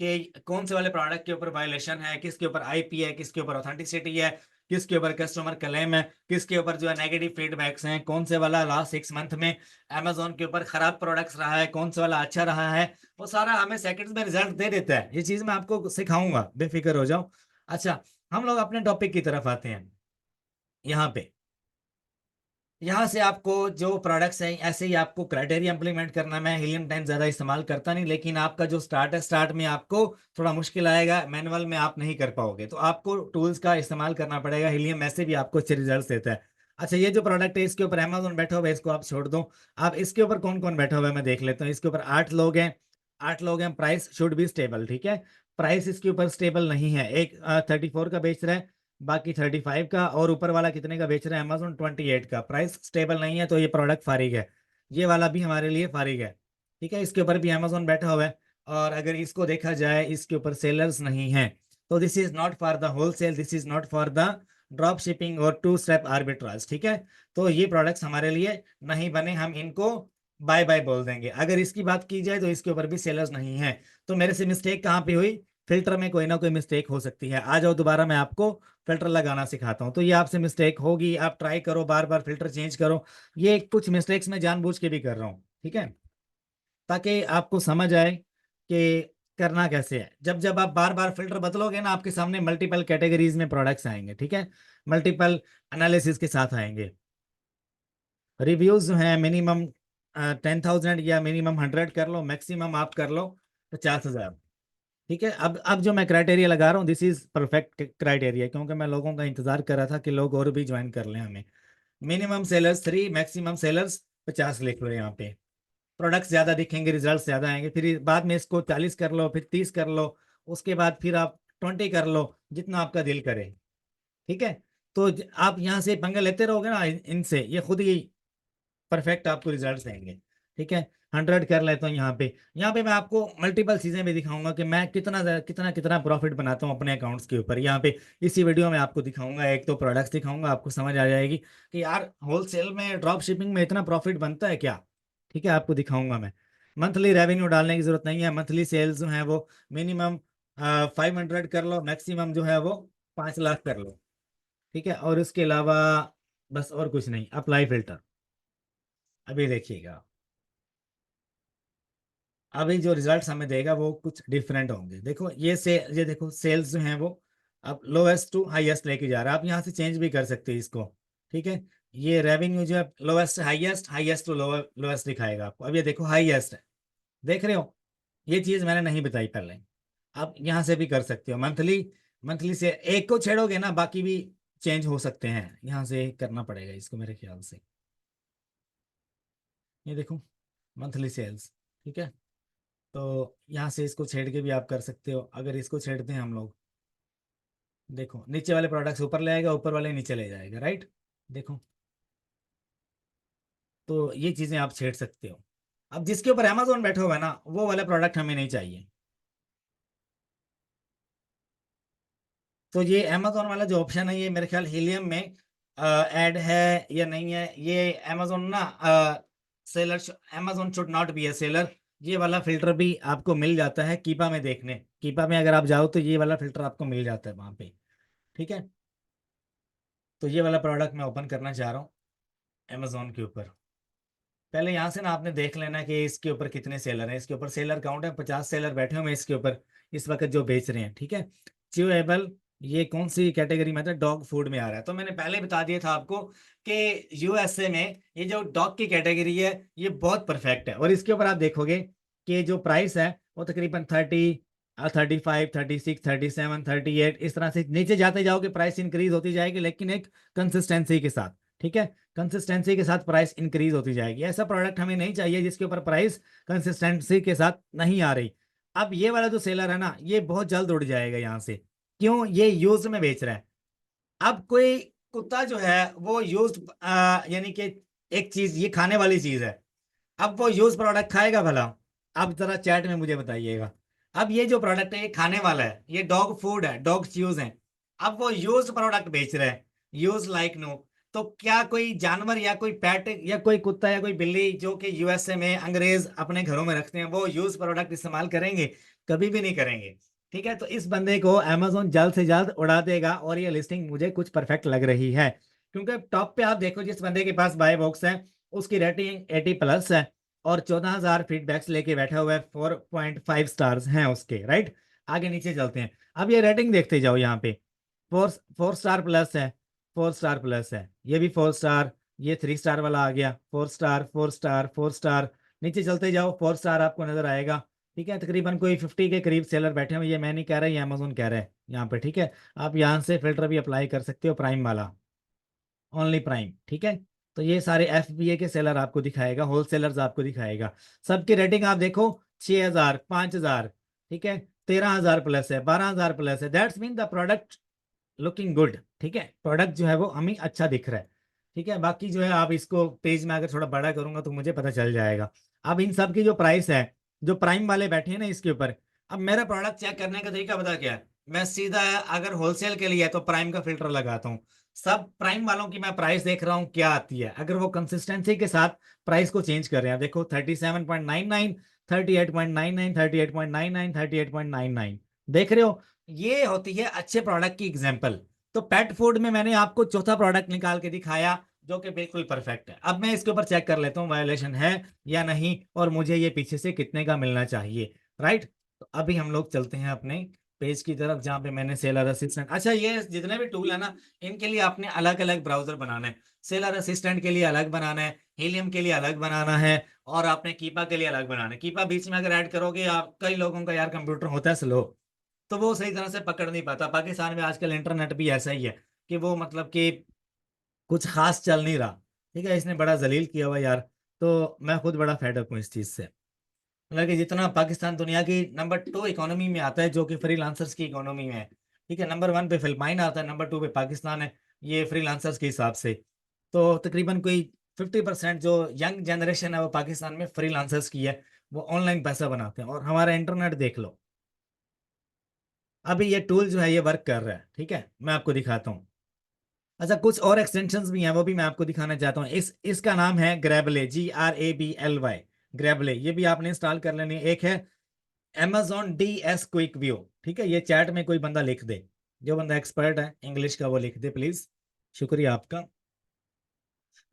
कि कौन से वाले प्रोडक्ट के ऊपर वायलेशन है, किसके ऊपर आईपी है, किसके ऊपर ऑथेंटिसिटी है, किसके ऊपर कस्टमर क्लेम है, किसके ऊपर जो है नेगेटिव फीडबैक्स हैं, कौन से वाला लास्ट 6 मंथ में अमेजोन के ऊपर खराब प्रोडक्ट्स रहा है, कौन सा वाला अच्छा रहा है। वो सारा हमें सेकंड्स में रिजल्ट दे देता है। ये चीज मैं आपको सिखाऊंगा, बेफिक्र हो जाओ। अच्छा, हम लोग अपने टॉपिक की तरफ आते हैं। यहाँ पे, यहाँ से आपको जो प्रोडक्ट्स हैं ऐसे ही आपको क्राइटेरिया इंप्लीमेंट करना है। मैं हीलियम 10 ज्यादा इस्तेमाल करता नहीं, लेकिन आपका जो स्टार्ट है, स्टार्ट में आपको थोड़ा मुश्किल आएगा, मैनुअल में आप नहीं कर पाओगे, तो आपको टूल्स का इस्तेमाल करना पड़ेगा। हीलियम ऐसे भी आपको अच्छे रिजल्ट देता है। अच्छा, ये जो प्रोडक्ट है इसके ऊपर अमेजोन बैठा हुआ है, इसको आप छोड़ दो। आप इसके ऊपर कौन कौन बैठा हुआ है मैं देख लेता हूँ। इसके ऊपर 8 लोग हैं, 8 लोग हैं। Price should be stable. ठीक है, प्राइस इसके ऊपर स्टेबल नहीं है। एक 34 का बेच रहा है, बाकी 35 का, और ऊपर वाला कितने का बेच रहा है? अमेजोन 28 का। प्राइस स्टेबल नहीं है, तो ये प्रोडक्ट फारिग है। ये वाला भी हमारे लिए फारिग है। ठीक है, इसके ऊपर भी अमेजोन बैठा हुआ है, और अगर इसको देखा जाए इसके ऊपर सेलर्स नहीं है, तो this is not for the wholesale, this is not for the drop shipping और 2 स्टेप आर्बिट्राज। ठीक है, तो ये प्रोडक्ट्स हमारे लिए नहीं बने, हम इनको बाय बाय बोल देंगे। अगर इसकी बात की जाए तो इसके ऊपर भी सेलर्स नहीं है। तो मेरे से मिस्टेक कहाँ पे हुई? फिल्टर में कोई ना कोई मिस्टेक हो सकती है। आ जाओ दोबारा, मैं आपको फिल्टर लगाना सिखाता हूँ। तो ये आपसे मिस्टेक होगी, आप ट्राई करो, बार बार फिल्टर चेंज करो। ये कुछ मिस्टेक्स मैं जानबूझ के भी कर रहा हूँ, ठीक है, ताकि आपको समझ आए कि करना कैसे है। जब जब आप बार बार फिल्टर बदलोगे ना, आपके सामने मल्टीपल कैटेगरीज में प्रोडक्ट्स आएंगे। ठीक है, मल्टीपल एनालिसिस के साथ आएंगे। रिव्यूज जो है मिनिमम 10,000 या मिनिमम 100 कर लो, मैक्सिमम आप कर लो 50,000। ठीक है, अब जो मैं क्राइटेरिया लगा रहा हूँ, दिस इज परफेक्ट क्राइटेरिया, क्योंकि मैं लोगों का इंतजार कर रहा था कि लोग और भी ज्वाइन कर लें हमें। मिनिमम सेलर्स 3, मैक्सिमम सेलर्स 50 लिख लो यहाँ पे। प्रोडक्ट्स ज्यादा दिखेंगे, रिजल्ट ज्यादा आएंगे। फिर बाद में इसको 40 कर लो, फिर 30 कर लो, उसके बाद फिर आप 20 कर लो, जितना आपका दिल करे। ठीक है, तो आप यहाँ से पंगे लेते रहोगे ना इनसे, ये खुद ही परफेक्ट आपको रिजल्ट देंगे। ठीक है, 100 कर लेता हूँ यहाँ पे मैं आपको मल्टीपल चीजें भी दिखाऊंगा कि मैं कितना कितना कितना प्रॉफिट बनाता हूँ अपने अकाउंट्स के ऊपर। यहाँ पे इसी वीडियो में आपको दिखाऊंगा, एक तो प्रोडक्ट्स दिखाऊंगा, आपको समझ आ जाएगी कि यार होलसेल में, ड्रॉप शिपिंग में इतना प्रॉफिट बनता है क्या। ठीक है, आपको दिखाऊंगा मैं। मंथली रेवेन्यू डालने की जरूरत नहीं है। मंथली सेल्स जो है वो मिनिमम 500 कर लो, मैक्सिमम जो है वो 5 लाख कर लो। ठीक है, और उसके अलावा बस और कुछ नहीं। अप्लाई फिल्टर, अभी देखिएगा, अभी जो रिजल्ट्स हमें देगा वो कुछ डिफरेंट होंगे। देखो ये देखो सेल्स जो हैं वो अब लोएस्ट टू हाईएस्ट लेके जा रहा है। आप यहाँ से चेंज भी कर सकते हैं इसको। ठीक है, ये रेवेन्यू जो है lowest highest, highest to lowest दिखाएगा आपको। अब ये देखो हाईएस्ट है, देख रहे हो? ये चीज मैंने नहीं बताई पहले। आप यहाँ से भी कर सकते हो मंथली। मंथली से एक को छेड़ोगे ना, बाकी भी चेंज हो सकते हैं। यहाँ से करना पड़ेगा इसको मेरे ख्याल से। ये देखो, मंथली सेल्स। ठीक है, तो यहाँ से इसको छेड़ के भी आप कर सकते हो। अगर इसको छेड़ते हैं हम लोग, देखो नीचे वाले प्रोडक्ट्स ऊपर ले आएगा, ऊपर वाले नीचे ले जाएगा, राइट? देखो, तो ये चीजें आप छेड़ सकते हो। अब जिसके ऊपर अमेजोन बैठा हुआ है ना, वो वाला प्रोडक्ट हमें नहीं चाहिए। तो ये अमेजोन वाला जो ऑप्शन है, ये मेरे ख्याल हीलियम में ऐड है या नहीं है, ये अमेजोन ना seller, Amazon should not be A seller. ये वाला फिल्टर भी आपको मिल जाता है कीपा में। देखने कीपा में अगर आप जाओ तो ये वाला फिल्टर आपको मिल जाता है वहां पे। ठीक है, तो ये वाला प्रोडक्ट मैं ओपन करना चाह रहा हूँ अमेजोन के ऊपर। पहले यहाँ से ना आपने देख लेना कि इसके ऊपर कितने सेलर हैं। इसके ऊपर सेलर काउंट है, 50 सेलर बैठे हुए हैं इसके ऊपर इस वक्त जो बेच रहे हैं, ठीक है। च्यूएबल, ये कौन सी कैटेगरी में था, डॉग फूड में आ रहा है। तो मैंने पहले बता दिया था आपको कि यूएसए में ये जो डॉग की कैटेगरी है ये बहुत परफेक्ट है। और इसके ऊपर आप देखोगे कि जो प्राइस है वो तकरीबन 30, 35, 36, 37, 38 इस तरह से नीचे जाते जाओगे प्राइस इंक्रीज होती जाएगी, लेकिन एक कंसिस्टेंसी के साथ, ठीक है। कंसिस्टेंसी के साथ प्राइस इंक्रीज होती जाएगी। ऐसा प्रोडक्ट हमें नहीं चाहिए जिसके ऊपर प्राइस कंसिस्टेंसी के साथ नहीं आ रही। अब ये वाला जो सेलर है ना ये बहुत जल्द उड़ जाएगा यहाँ से, क्यों, ये यूज में बेच रहा है। अब कोई कुत्ता जो है वो यूज यानी कि एक चीज, ये खाने वाली चीज है, अब वो यूज प्रोडक्ट खाएगा भला? अब जरा चैट में मुझे बताइएगा। अब ये जो प्रोडक्ट है ये खाने वाला है, ये डॉग फूड है, डॉग च्यूज है। अब वो यूज प्रोडक्ट बेच रहा है, यूज लाइक नो। तो क्या कोई जानवर या कोई पेट या कोई कुत्ता या कोई बिल्ली जो कि यूएसए में अंग्रेज अपने घरों में रखते हैं वो यूज प्रोडक्ट इस्तेमाल करेंगे? कभी भी नहीं करेंगे, ठीक है। तो इस बंदे को अमेजोन जल्द से जल्द उड़ा देगा और ये लिस्टिंग मुझे कुछ परफेक्ट लग रही है, क्योंकि टॉप पे आप देखो जिस बंदे के पास बाय बॉक्स है उसकी रेटिंग 80+ है और 14,000 फीडबैक्स लेके बैठा हुआ है, 4.5 स्टार्स हैं उसके, राइट। आगे नीचे चलते हैं, अब ये रेटिंग देखते जाओ। यहाँ पे 4 स्टार प्लस है, 4 स्टार प्लस है, ये भी 4 स्टार, ये 3 स्टार वाला आ गया, 4 स्टार, 4 स्टार, 4 स्टार। नीचे चलते जाओ 4 स्टार आपको नजर आएगा, ठीक है। तकरीबन कोई 50 के करीब सेलर बैठे हुए, ये मैं नहीं कह रहा, ये अमेजोन कह रहा है यहाँ पे, ठीक है। आप यहाँ से फिल्टर भी अप्लाई कर सकते हो, प्राइम वाला, ओनली प्राइम, ठीक है। तो ये सारे एफबीए के सेलर आपको दिखाएगा, होलसेलर्स आपको दिखाएगा। सबकी रेटिंग आप देखो, 6,000, 5,000, ठीक है, 13,000 प्लस है, 12,000 प्लस है। That's mean the product looking good, ठीक है। प्रोडक्ट जो है वो हमें अच्छा दिख रहा है, ठीक है। बाकी जो है आप इसको पेज में अगर थोड़ा बड़ा करूंगा तो मुझे पता चल जाएगा। अब इन सब की जो प्राइस है, जो प्राइम वाले बैठे हैं ना इसके ऊपर, अब मेरा प्रोडक्ट चेक करने का तरीका पता क्या है, मैं सीधा अगर होलसेल के लिए है तो प्राइम का फिल्टर लगाता हूँ। सब प्राइम वालों की मैं प्राइस देख रहा हूँ क्या आती है, अगर वो कंसिस्टेंसी के साथ प्राइस को चेंज कर रहे हैं। देखो 37.99, 38.99, 38.99, 38.99, देख रहे हो, ये होती है अच्छे प्रोडक्ट की एग्जांपल। तो पेट फूड में मैंने आपको चौथा प्रोडक्ट निकाल के दिखाया जो कि बिल्कुल परफेक्ट है। अब मैं इसके ऊपर चेक कर लेता हूँ वायोलेशन है या नहीं, और मुझे ये पीछे से कितने का मिलना चाहिए, राइट। तो अभी हम लोग चलते हैं अपने पेज की तरफ जहाँ पे मैंने सेलर असिस्टेंट, अच्छा ये जितने भी टूल है ना इनके लिए आपने अलग अलग ब्राउजर बनाना है। सेलर असिस्टेंट के लिए अलग बनाना है, हीलियम के लिए अलग बनाना है, और आपने कीपा के लिए अलग बनाना है। कीपा बीच में अगर ऐड करोगे, आप कई लोगों का यार कंप्यूटर होता है स्लो, तो वो सही तरह से पकड़ नहीं पाता। पाकिस्तान में आजकल इंटरनेट भी ऐसा ही है कि वो मतलब कि कुछ खास चल नहीं रहा, ठीक है। इसने बड़ा जलील किया हुआ यार। तो मैं खुद बड़ा फेडअप हूँ इस चीज से। मतलब कि जितना पाकिस्तान दुनिया की नंबर 2 इकोनॉमी में आता है जो कि फ्रीलांसर्स की इकोनॉमी में है, ठीक है। नंबर 1 पे फिलिपाइन आता है, नंबर 2 पे पाकिस्तान है, ये फ्रीलांसर्स के हिसाब से। तो तकरीबन कोई 50% जो यंग जनरेशन है वो पाकिस्तान में फ्रीलांसर्स की है, वो ऑनलाइन पैसा बनाते हैं। और हमारा इंटरनेट देख लो, अभी ये टूल जो है ये वर्क कर रहा है, ठीक है, मैं आपको दिखाता हूँ। अच्छा कुछ और एक्सटेंशंस भी हैं वो भी मैं आपको दिखाना चाहता हूँ। इसका नाम है ग्रेबले, GRABLY, ग्रेबले, ये भी आपने इंस्टॉल कर लेनी है। एक है Amazon DS क्विक व्यू, ठीक है। ये चैट में कोई बंदा लिख दे, जो बंदा एक्सपर्ट है इंग्लिश का वो लिख दे प्लीज, शुक्रिया आपका।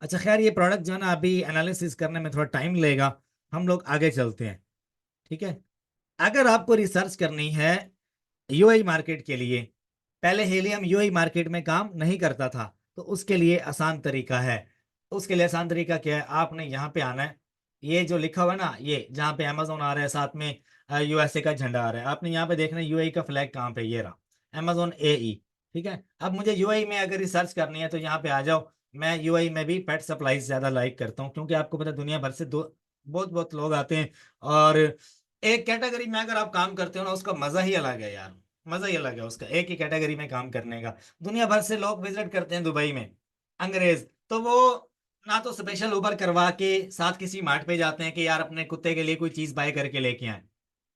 अच्छा खैर ये प्रोडक्ट जो है ना अभी एनालिसिस करने में थोड़ा टाइम लेगा, हम लोग आगे चलते हैं, ठीक है। अगर आपको रिसर्च करनी है यूएई मार्केट के लिए, पहले हीलियम यूएई मार्केट में काम नहीं करता था, तो उसके लिए आसान तरीका है। उसके लिए आसान तरीका क्या है, आपने यहाँ पे आना है, ये जो लिखा हुआ है ना, ये जहाँ पे अमेजोन आ रहा है साथ में यूएसए का झंडा आ रहा है, आपने यहाँ पे देखना है यूएई का फ्लैग कहाँ पे, ये रहा, अमेजोन AE, ठीक है। अब मुझे यूएई में अगर रिसर्च करनी है तो यहाँ पे आ जाओ। मैं यूएई में भी पेट सप्लाईज ज्यादा लाइक करता हूँ, क्योंकि आपको पता है दुनिया भर से बहुत बहुत लोग आते हैं, और एक कैटेगरी में अगर आप काम करते हो ना उसका मजा ही अलग है यार। मजा ही अलग है उसका, एक ही कैटेगरी में काम करने का। दुनिया भर से लोग विजिट करते हैं दुबई में, अंग्रेज, तो वो ना तो स्पेशल उबर करवा के साथ किसी मार्ट पे जाते हैं कि यार अपने कुत्ते के लिए कोई चीज बाय करके लेके आए,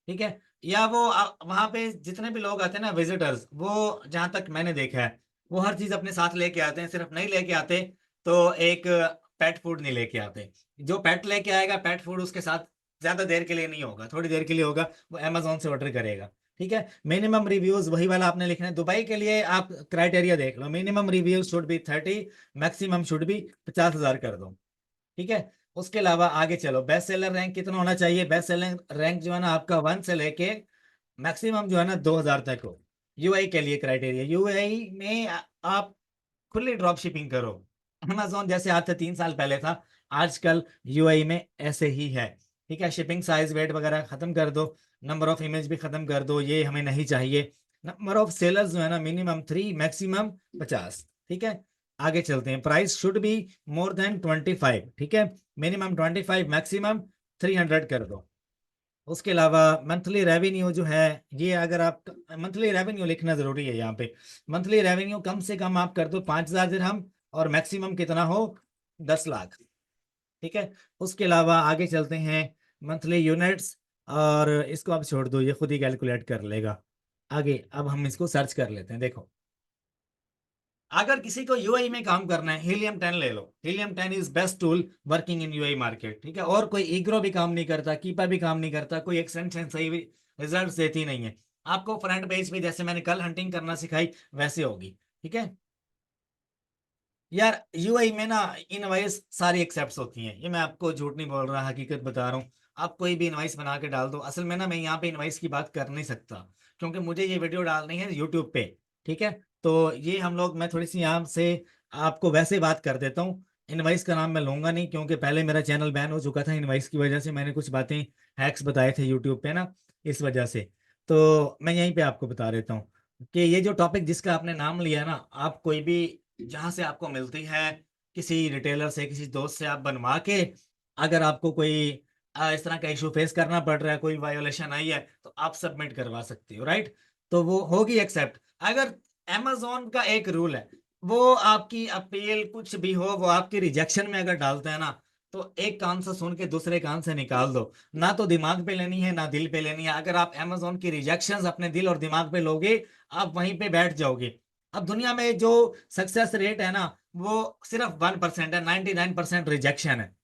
ठीक है। या वो वहां पे जितने भी लोग आते हैं ना विजिटर्स, वो जहां तक मैंने देखा है वो हर चीज अपने साथ लेके आते हैं। सिर्फ नहीं लेके आते तो एक पेट फूड नहीं लेके आते। जो पेट लेके आएगा पेट फूड उसके साथ ज्यादा देर के लिए नहीं होगा, थोड़ी देर के लिए होगा, वो अमेजोन से ऑर्डर करेगा, ठीक है। मिनिमम रिव्यूज वही वाला आपने लिखना है। दुबई के लिए आप क्राइटेरिया देख लो, minimum reviews should be 30, maximum should be 50,000 कर दो, ठीक है। उसके अलावा आगे चलो, बेस्ट सेलर रैंक कितना होना चाहिए? बेस्ट सेलर रैंक जो है ना आपका 1 से लेके मैक्सिमम जो है ना 2000 तक हो। यूएई के लिए क्राइटेरिया, यूएई में आप खुली ड्रॉप शिपिंग करो। अमेजोन जैसे आज से 3 साल पहले था, आजकल यूएई में ऐसे ही है। ठीक है, शिपिंग साइज वेट वगैरह खत्म कर दो, नंबर ऑफ इमेज भी खत्म कर दो, ये हमें नहीं चाहिए। नंबर ऑफ सेलर्स जो है ना मिनिमम 3, मैक्सिमम 50। ठीक है, आगे चलते हैं। Price should be more than 25। ठीक है, मिनिमम 25, मैक्सिमम 300 कर दो। उसके अलावा मंथली रेवेन्यू जो है, ये अगर आप मंथली रेवेन्यू लिखना जरूरी है यहाँ पे। मंथली रेवेन्यू कम से कम आप कर दो 5000 दिरहम, और मैक्सिमम कितना हो, 10 लाख। ठीक है, उसके अलावा आगे चलते हैं। मंथली यूनिट्स, और इसको आप छोड़ दो, ये खुद ही कैलकुलेट कर लेगा। आगे अब हम इसको सर्च कर लेते हैं। देखो, अगर किसी को यूएई में काम करना है, हीलियम 10 ले लो। Helium 10 is best tool working in UAE market. ठीक है, और कोई ईग्रो भी काम नहीं करता, कीपा भी काम नहीं करता, कोई एक्सटेंशन सही भी रिजल्ट देती नहीं है। आपको फ्रंट पेज पे जैसे मैंने कल हंटिंग करना सिखाई वैसे होगी। ठीक है यार, यूएई में ना इनवाइस सारी एक्सेप्ट होती हैं, ये मैं आपको झूठ नहीं बोल रहा, हकीकत बता रहा हूँ। आप कोई भी इनवाइस बना के डाल दो। असल में ना मैं यहाँ पे इनवाइस की बात कर नहीं सकता, क्योंकि मुझे ये वीडियो डालनी है यूट्यूब पे। ठीक है, तो ये हम लोग, मैं थोड़ी सी यहाँ से आपको वैसे बात कर देता हूँ। इनवाइस का नाम मैं लूंगा नहीं, क्योंकि पहले मेरा चैनल बैन हो चुका था इनवाइस की वजह से। मैंने कुछ बातें, हैक्स बताए थे यूट्यूब पे ना, इस वजह से। तो मैं यहीं पे आपको बता देता हूँ कि ये जो टॉपिक जिसका आपने नाम लिया ना, आप कोई भी जहां से आपको मिलती है, किसी रिटेलर से, किसी दोस्त से आप बनवा के, अगर आपको कोई इस तरह का इशू फेस करना पड़ रहा है, कोई वायोलेशन आई है, तो आप सबमिट करवा सकते हो, राइट? तो वो होगी एक्सेप्ट। अगर amazon का एक रूल है, वो आपकी अपील कुछ भी हो, वो आपकी रिजेक्शन में अगर डालते हैं ना, तो एक कान से सुन के दूसरे कान से निकाल दो। ना तो दिमाग पे लेनी है, ना दिल पे लेनी है। अगर आप amazon की रिजेक्शंस अपने दिल और दिमाग पे लोगे, आप वहीं पे बैठ जाओगे। अब दुनिया में जो सक्सेस रेट है ना, वो सिर्फ 1% है, 99% रिजेक्शन है।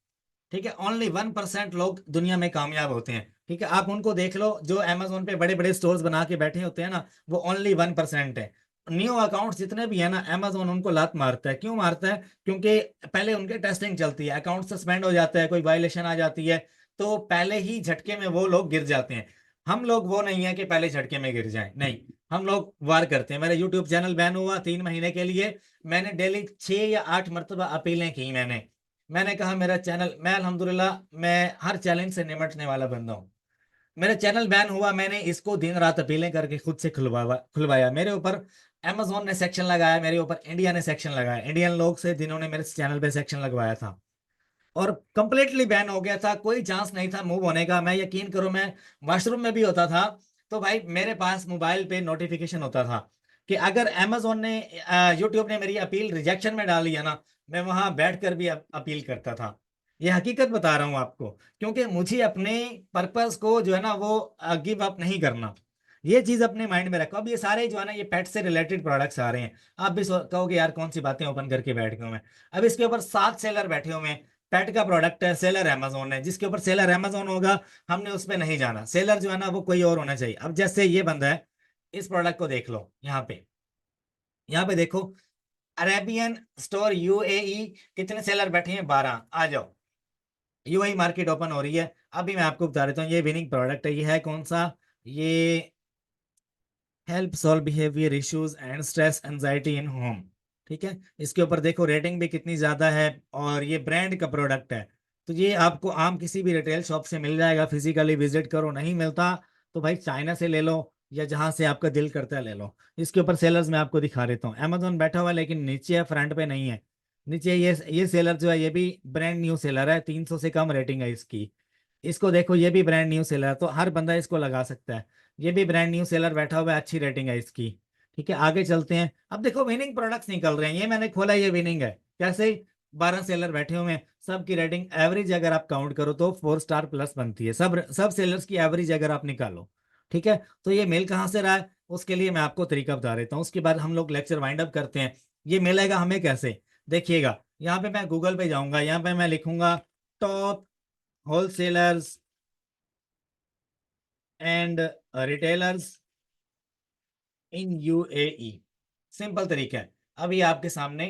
ठीक है, ओनली 1% लोग दुनिया में कामयाब होते हैं। ठीक है, आप उनको देख लो जो अमेजोन पे बड़े बड़े स्टोर्स बना के बैठे होते हैं ना, वो ओनली 1% है। न्यू अकाउंट जितने भी है ना, अमेजोन उनको लात मारता है। क्यों मारता है? क्योंकि पहले उनके टेस्टिंग चलती है, अकाउंट सस्पेंड हो जाता है, कोई वायलेशन आ जाती है, तो पहले ही झटके में वो लोग गिर जाते हैं। हम लोग वो नहीं है कि पहले झटके में गिर जाए, नहीं। हम लोग वार करते हैं। मेरा यूट्यूब चैनल बैन हुआ 3 महीने के लिए, मैंने डेली 6 या 8 मरतबा अपीलें की। मैंने कहा मेरा चैनल, मैं अल्हम्दुलिल्लाह मैं हर चैलेंज से निपटने वाला बंदा हूँ। मेरा चैनल बैन हुआ, मैंने इसको दिन रात अपीलें करके खुद से खुलवाया। मेरे ऊपर अमेजोन ने सेक्शन लगाया, मेरे ऊपर इंडिया ने सेक्शन लगाया, इंडियन लोग से जिन्होंने मेरे चैनल पे सेक्शन लगवाया था, और कंप्लीटली बैन हो गया था। कोई चांस नहीं था मूव होने का। मैं, यकीन करो, मैं वॉशरूम में भी होता था तो भाई मेरे पास मोबाइल पे नोटिफिकेशन होता था कि अगर अमेजोन ने, यूट्यूब ने मेरी अपील रिजेक्शन में डाली है ना, मैं वहां बैठकर भी अपील करता था। ये हकीकत बता रहा हूँ आपको, क्योंकि मुझे अपने पर्पस को जो है ना वो गिव अप नहीं करना। ये चीज अपने माइंड में रखो। अब ये सारे जो है ना, ये पेट से रिलेटेड प्रोडक्ट्स आ रहे हैं। आप भी कहोगे यार कौन सी बातें ओपन करके बैठ गए हूं मैं। अब इसके ऊपर 7 सेलर बैठे हुए हैं। पेट का प्रोडक्ट है, सेलर अमेजोन है, जिसके ऊपर सेलर अमेजोन होगा, हमने उस पर नहीं जाना। सेलर जो है ना वो कोई और होना चाहिए। अब जैसे ये बंदा है, इस प्रोडक्ट को देख लो यहाँ पे। यहाँ पे देखो, अरेबियन स्टोर यूएई, कितने सेलर बैठे हैं? 12। आ जाओ, यूएई मार्केट ओपन हो रही है। अभी मैं आपको बता देता हूँ, ये विनिंग प्रोडक्ट है। ये है कौन सा? ये help solve behaviour issues and stress anxiety in home. ठीक है, इसके ऊपर देखो रेटिंग भी कितनी ज्यादा है, और ये ब्रांड का प्रोडक्ट है। तो ये आपको आम किसी भी रिटेल शॉप से मिल जाएगा, फिजिकली विजिट करो। नहीं मिलता तो भाई चाइना से ले लो, या जहां से आपका दिल करता है ले लो। इसके ऊपर सेलर्स मैं आपको दिखा देता हूँ। अमेजोन बैठा हुआ है, लेकिन नीचे है, फ्रंट पे नहीं है। नीचे ये सेलर जो है, ये भी ब्रांड न्यू सेलर है, 300 से कम रेटिंग है इसकी। इसको देखो, ये भी ब्रांड न्यू सेलर है, तो हर बंदा इसको लगा सकता है। ये भी ब्रांड न्यू सेलर बैठा हुआ है, अच्छी रेटिंग है इसकी। ठीक है, आगे चलते हैं। अब देखो विनिंग प्रोडक्ट्स निकल रहे हैं, ये मैंने खोला, ये विनिंग है कैसे? 12 सेलर बैठे हुए हैं, सबकी रेटिंग एवरेज अगर आप काउंट करो तो 4 स्टार प्लस बनती है। सब सब सेलर्स की एवरेज अगर आप निकालो। ठीक है, तो ये मेल कहाँ से रहा है, उसके लिए मैं आपको तरीका बता देता हूँ, उसके बाद हम लोग लेक्चर वाइंड अप करते हैं। ये मिलेगा हमें कैसे? देखिएगा, यहाँ पे मैं गूगल पे जाऊंगा, यहाँ पे मैं लिखूंगा top wholesalers and retailers in UAE. Simple तरीका है। अभी आपके सामने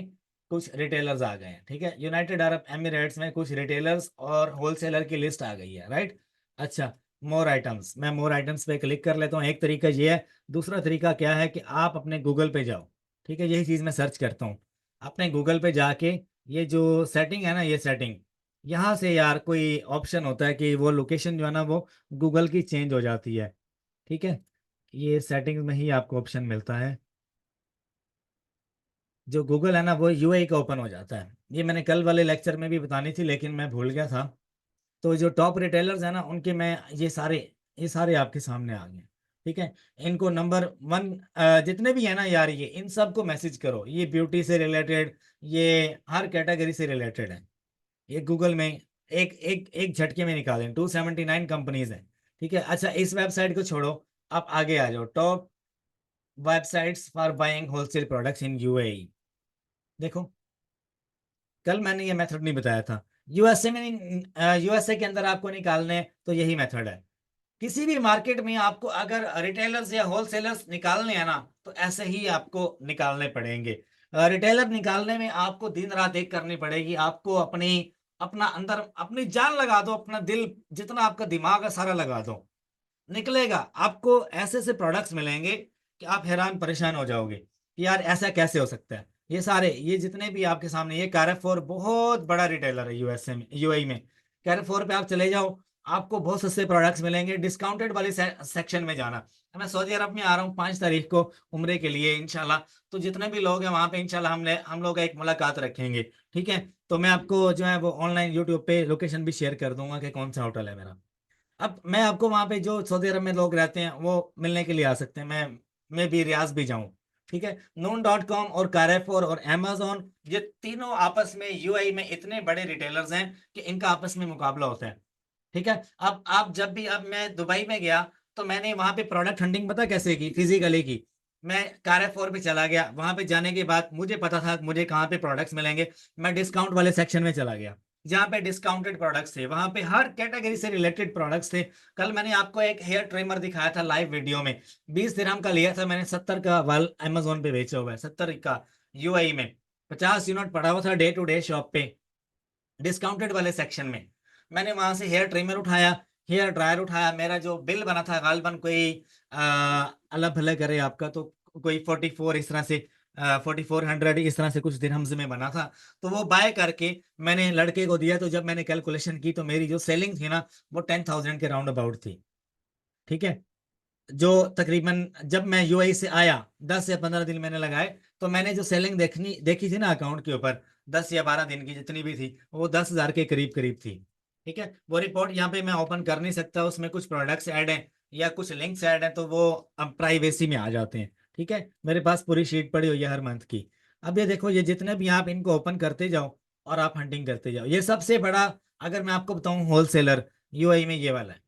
कुछ रिटेलर्स आ गए हैं, ठीक है, यूनाइटेड अरब एमिरेट्स में कुछ रिटेलर्स और होलसेलर की लिस्ट आ गई है, राइट। अच्छा, मोर आइटम्स, मैं मोर आइटम्स पे क्लिक कर लेता हूँ, एक तरीका ये है। दूसरा तरीका क्या है कि आप अपने गूगल पे जाओ, ठीक है, यही चीज़ मैं सर्च करता हूँ। अपने गूगल पे जाके ये जो सेटिंग है ना, ये सेटिंग, यहाँ से यार कोई ऑप्शन होता है कि वो लोकेशन जो है ना वो गूगल की चेंज हो जाती है, ठीक है। ये सेटिंग्स में ही आपको ऑप्शन मिलता है, जो गूगल है ना वो यूआई का ओपन हो जाता है। ये मैंने कल वाले लेक्चर में भी बतानी थी लेकिन मैं भूल गया था। तो जो टॉप रिटेलर्स है ना उनके मैं ये सारे आपके सामने आ गए, ठीक है। इनको नंबर वन, जितने भी है ना यार, ये इन सबको मैसेज करो, ये ब्यूटी से रिलेटेड, ये हर कैटेगरी से रिलेटेड है। ये गूगल में एक एक एक झटके में निकालें, 279 कंपनीज हैं, ठीक है। अच्छा, इस वेबसाइट को छोड़ो, आप आगे आ जाओ, top websites for buying wholesale products in UAE. देखो, कल मैंने ये मेथड नहीं बताया था। यूएसए में, यूएसए के अंदर आपको निकालने हैं, तो यही मेथड है। किसी भी मार्केट में आपको अगर रिटेलर्स या होलसेलर्स निकालने हैं ना, तो ऐसे ही आपको निकालने पड़ेंगे। रिटेलर निकालने में आपको दिन रात एक करनी पड़ेगी, आपको अपना अंदर अपनी जान लगा दो, अपना दिल जितना आपका दिमाग है सारा लगा दो, निकलेगा। आपको ऐसे ऐसे प्रोडक्ट्स मिलेंगे कि आप हैरान परेशान हो जाओगे कि यार ऐसा कैसे हो सकता है। ये जितने भी आपके सामने, ये कैरेफोर बहुत बड़ा रिटेलर है यूएसए में, यूएई में। कैरेफोर पे आप चले जाओ, आपको बहुत सस्ते प्रोडक्ट्स मिलेंगे। डिस्काउंटेड वाले सेक्शन में जाना। मैं सऊदी अरब में आ रहा हूँ 5 तारीख को उम्रे के लिए इंशाल्लाह। तो जितने भी लोग हैं वहां पे इंशाल्लाह हम लोग एक मुलाकात रखेंगे, ठीक है। तो मैं आपको जो है वो ऑनलाइन यूट्यूब पे लोकेशन भी शेयर कर दूंगा कि कौन सा होटल है मेरा। अब मैं आपको वहां पे जो सऊदी अरब में लोग रहते हैं वो मिलने के लिए आ सकते हैं, मैं भी रियाज भी जाऊं, ठीक है। नून.com और कारफोर और अमेजोन, ये तीनों आपस में यूएई में इतने बड़े रिटेलर्स हैं कि इनका आपस में मुकाबला होता है, ठीक है। अब आप जब भी, अब मैं दुबई में गया तो मैंने वहां पे प्रोडक्ट हंटिंग पता कैसे की, फिजिकली की। मैं कारफोर पे चला गया, वहां पे जाने के बाद मुझे पता था कि मुझे कहाँ पे प्रोडक्ट्स मिलेंगे। मैं डिस्काउंट वाले सेक्शन में चला गया, जहाँ पे डिस्काउंटेड प्रोडक्ट्स थे, वहां पे हर कैटेगरी से रिलेटेड प्रोडक्ट्स थे। कल मैंने आपको एक हेयर ट्रिमर दिखाया था लाइव वीडियो में, 20 दिरहम का लिया था मैंने, 70 का वाल अमेजोन पे बेचा हुआ है, 70 का यूआई में। 50 यूनिट पड़ा हुआ था डे टू डे शॉप पे, डिस्काउंटेड वाले सेक्शन में। मैंने वहां से हेयर ट्रिमर उठाया, हेयर ड्रायर उठाया, मेरा जो बिल बना था गालबन कोई अल्लाह भले करे आपका, तो कोई 44 इस तरह से, 4400 इस तरह से कुछ दिरहम्स में बना था। तो वो बाय करके मैंने लड़के को दिया। तो जब मैंने कैलकुलेशन की तो मेरी जो सेलिंग थी ना वो 10,000 के राउंड अबाउट थी, ठीक है। जो तकरीबन जब मैं यूएई से आया 10 या 15 दिन मैंने लगाए, तो मैंने जो सेलिंग देखी थी ना अकाउंट के ऊपर, 10 या 12 दिन की जितनी भी थी वो 10,000 के करीब करीब थी, ठीक है। वो रिपोर्ट यहाँ पे मैं ओपन कर नहीं सकता, उसमें कुछ प्रोडक्ट्स ऐड हैं या कुछ लिंक्स ऐड हैं, तो वो अब प्राइवेसी में आ जाते हैं, ठीक है। मेरे पास पूरी शीट पड़ी हुई है हर मंथ की। अब ये देखो, ये जितने भी आप इनको ओपन करते जाओ और आप हंटिंग करते जाओ, ये सबसे बड़ा, अगर मैं आपको बताऊं होलसेलर यूएई में ये वाला है,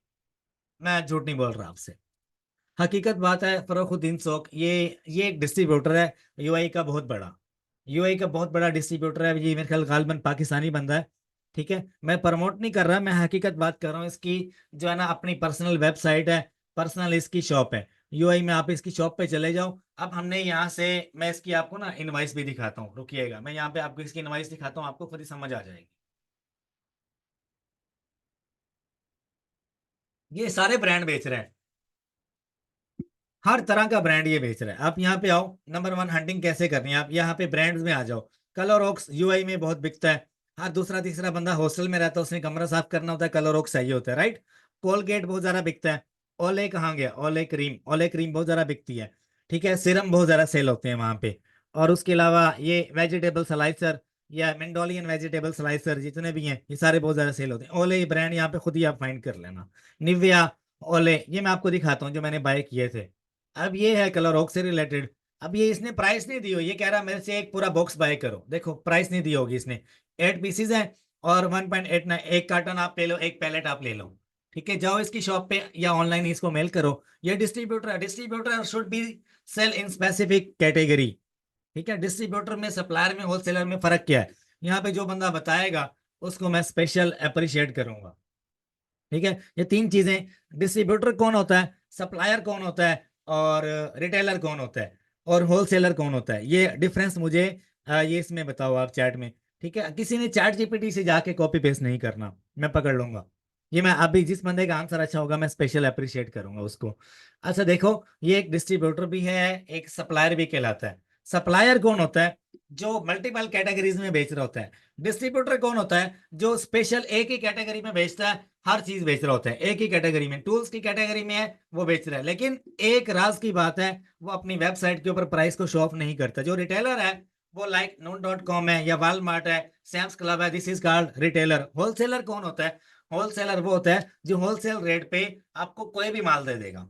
मैं झूठ नहीं बोल रहा आपसे, हकीकत बात है। फरोखुद्दीन सोक, ये एक डिस्ट्रीब्यूटर है यूआई का बहुत बड़ा, यूआई का बहुत बड़ा डिस्ट्रीब्यूटर है। ये मेरे ख्याल गालबन पाकिस्तानी बंदा है, ठीक है। मैं प्रमोट नहीं कर रहा, मैं हकीकत बात कर रहा हूँ। इसकी जो है ना अपनी पर्सनल वेबसाइट है, पर्सनल इसकी शॉप है यूआई में। आप इसकी शॉप पे चले जाओ। अब हमने यहाँ से, मैं इसकी आपको ना इनवाइस भी दिखाता हूँ, रुकिएगा, मैं यहाँ पे आपको इसकी इनवाइस दिखाता हूँ, आपको खुद ही समझ आ जाएगी। ये सारे ब्रांड बेच रहे हैं, हर तरह का ब्रांड ये बेच रहा है। आप यहाँ पे आओ, नंबर वन हंटिंग कैसे करनी है, आप यहाँ पे ब्रांड्स में आ जाओ। कलरऑक्स यूआई में बहुत बिकता है, हर दूसरा तीसरा बंदा हॉस्टल में रहता है, उसने कमरा साफ करना होता है, कलरऑक्स चाहिए होता है, राइट। कोलगेट बहुत ज्यादा बिकता है। ओले कहाँ गया, ओले क्रीम बहुत ज्यादा बिकती है, ठीक है। सीरम बहुत ज्यादा सेल होते हैं वहां पे। और उसके अलावा ये वेजिटेबल स्लाइसर या मेंडोलियन वेजिटेबल स्लाइसर जितने भी हैं ये सारे बहुत ज्यादा सेल होते हैं। ओले ब्रांड यहाँ पे खुद ही आप फाइंड कर लेना। निविया, ओले, ये मैं आपको दिखाता हूँ जो मैंने बाय किए थे। अब ये है कलरऑक से रिलेटेड। अब ये इसने प्राइस नहीं दी हो, ये कह रहा मेरे से एक पूरा बॉक्स बाय करो, देखो प्राइस नहीं दी होगी इसने। 8 पीसीज है और 1.89, एक कार्टन आप ले लो, एक पैलेट आप ले लो, ठीक है। जाओ इसकी शॉप पे या ऑनलाइन इसको मेल करो। ये डिस्ट्रीब्यूटर है, distributor should be sell in specific category, ठीक है। डिस्ट्रीब्यूटर में, सप्लायर में, होलसेलर में फर्क क्या है, यहाँ पे जो बंदा बताएगा उसको मैं स्पेशल अप्रिशिएट करूंगा, ठीक है। ये तीन चीजें, डिस्ट्रीब्यूटर कौन होता है, सप्लायर कौन होता है, और रिटेलर कौन होता है, और होलसेलर कौन होता है, ये डिफरेंस मुझे ये इसमें बताओ आप चैट में। ठीक है, किसी ने चैट जीपीटी से जाके कॉपी पेस्ट नहीं करना, मैं पकड़ लूंगा। ये मैं अभी जिस बंदे का आंसर अच्छा होगा मैं स्पेशल अप्रिशिएट करूंगा उसको। अच्छा देखो, ये एक डिस्ट्रीब्यूटर भी है, एक सप्लायर भी कहलाता है। सप्लायर कौन होता है? जो मल्टीपल कैटेगरीज में बेच रहा होता है। डिस्ट्रीब्यूटर कौन होता है? जो स्पेशल एक ही कैटेगरी में बेचता है, हर चीज बेच रहा होता है एक ही कैटेगरी में, टूल्स की कैटेगरी में है वो बेच रहा है। लेकिन एक राज की बात है, वो अपनी वेबसाइट के ऊपर प्राइस को शो ऑफ नहीं करता। जो रिटेलर है वो लाइक noon.com है या वालमार्ट है, सैम्स क्लब है, this is called retailer. Wholesaler कौन होता है? होलसेलर वो होता है जो होलसेल रेट पे आपको कोई भी माल दे देगा।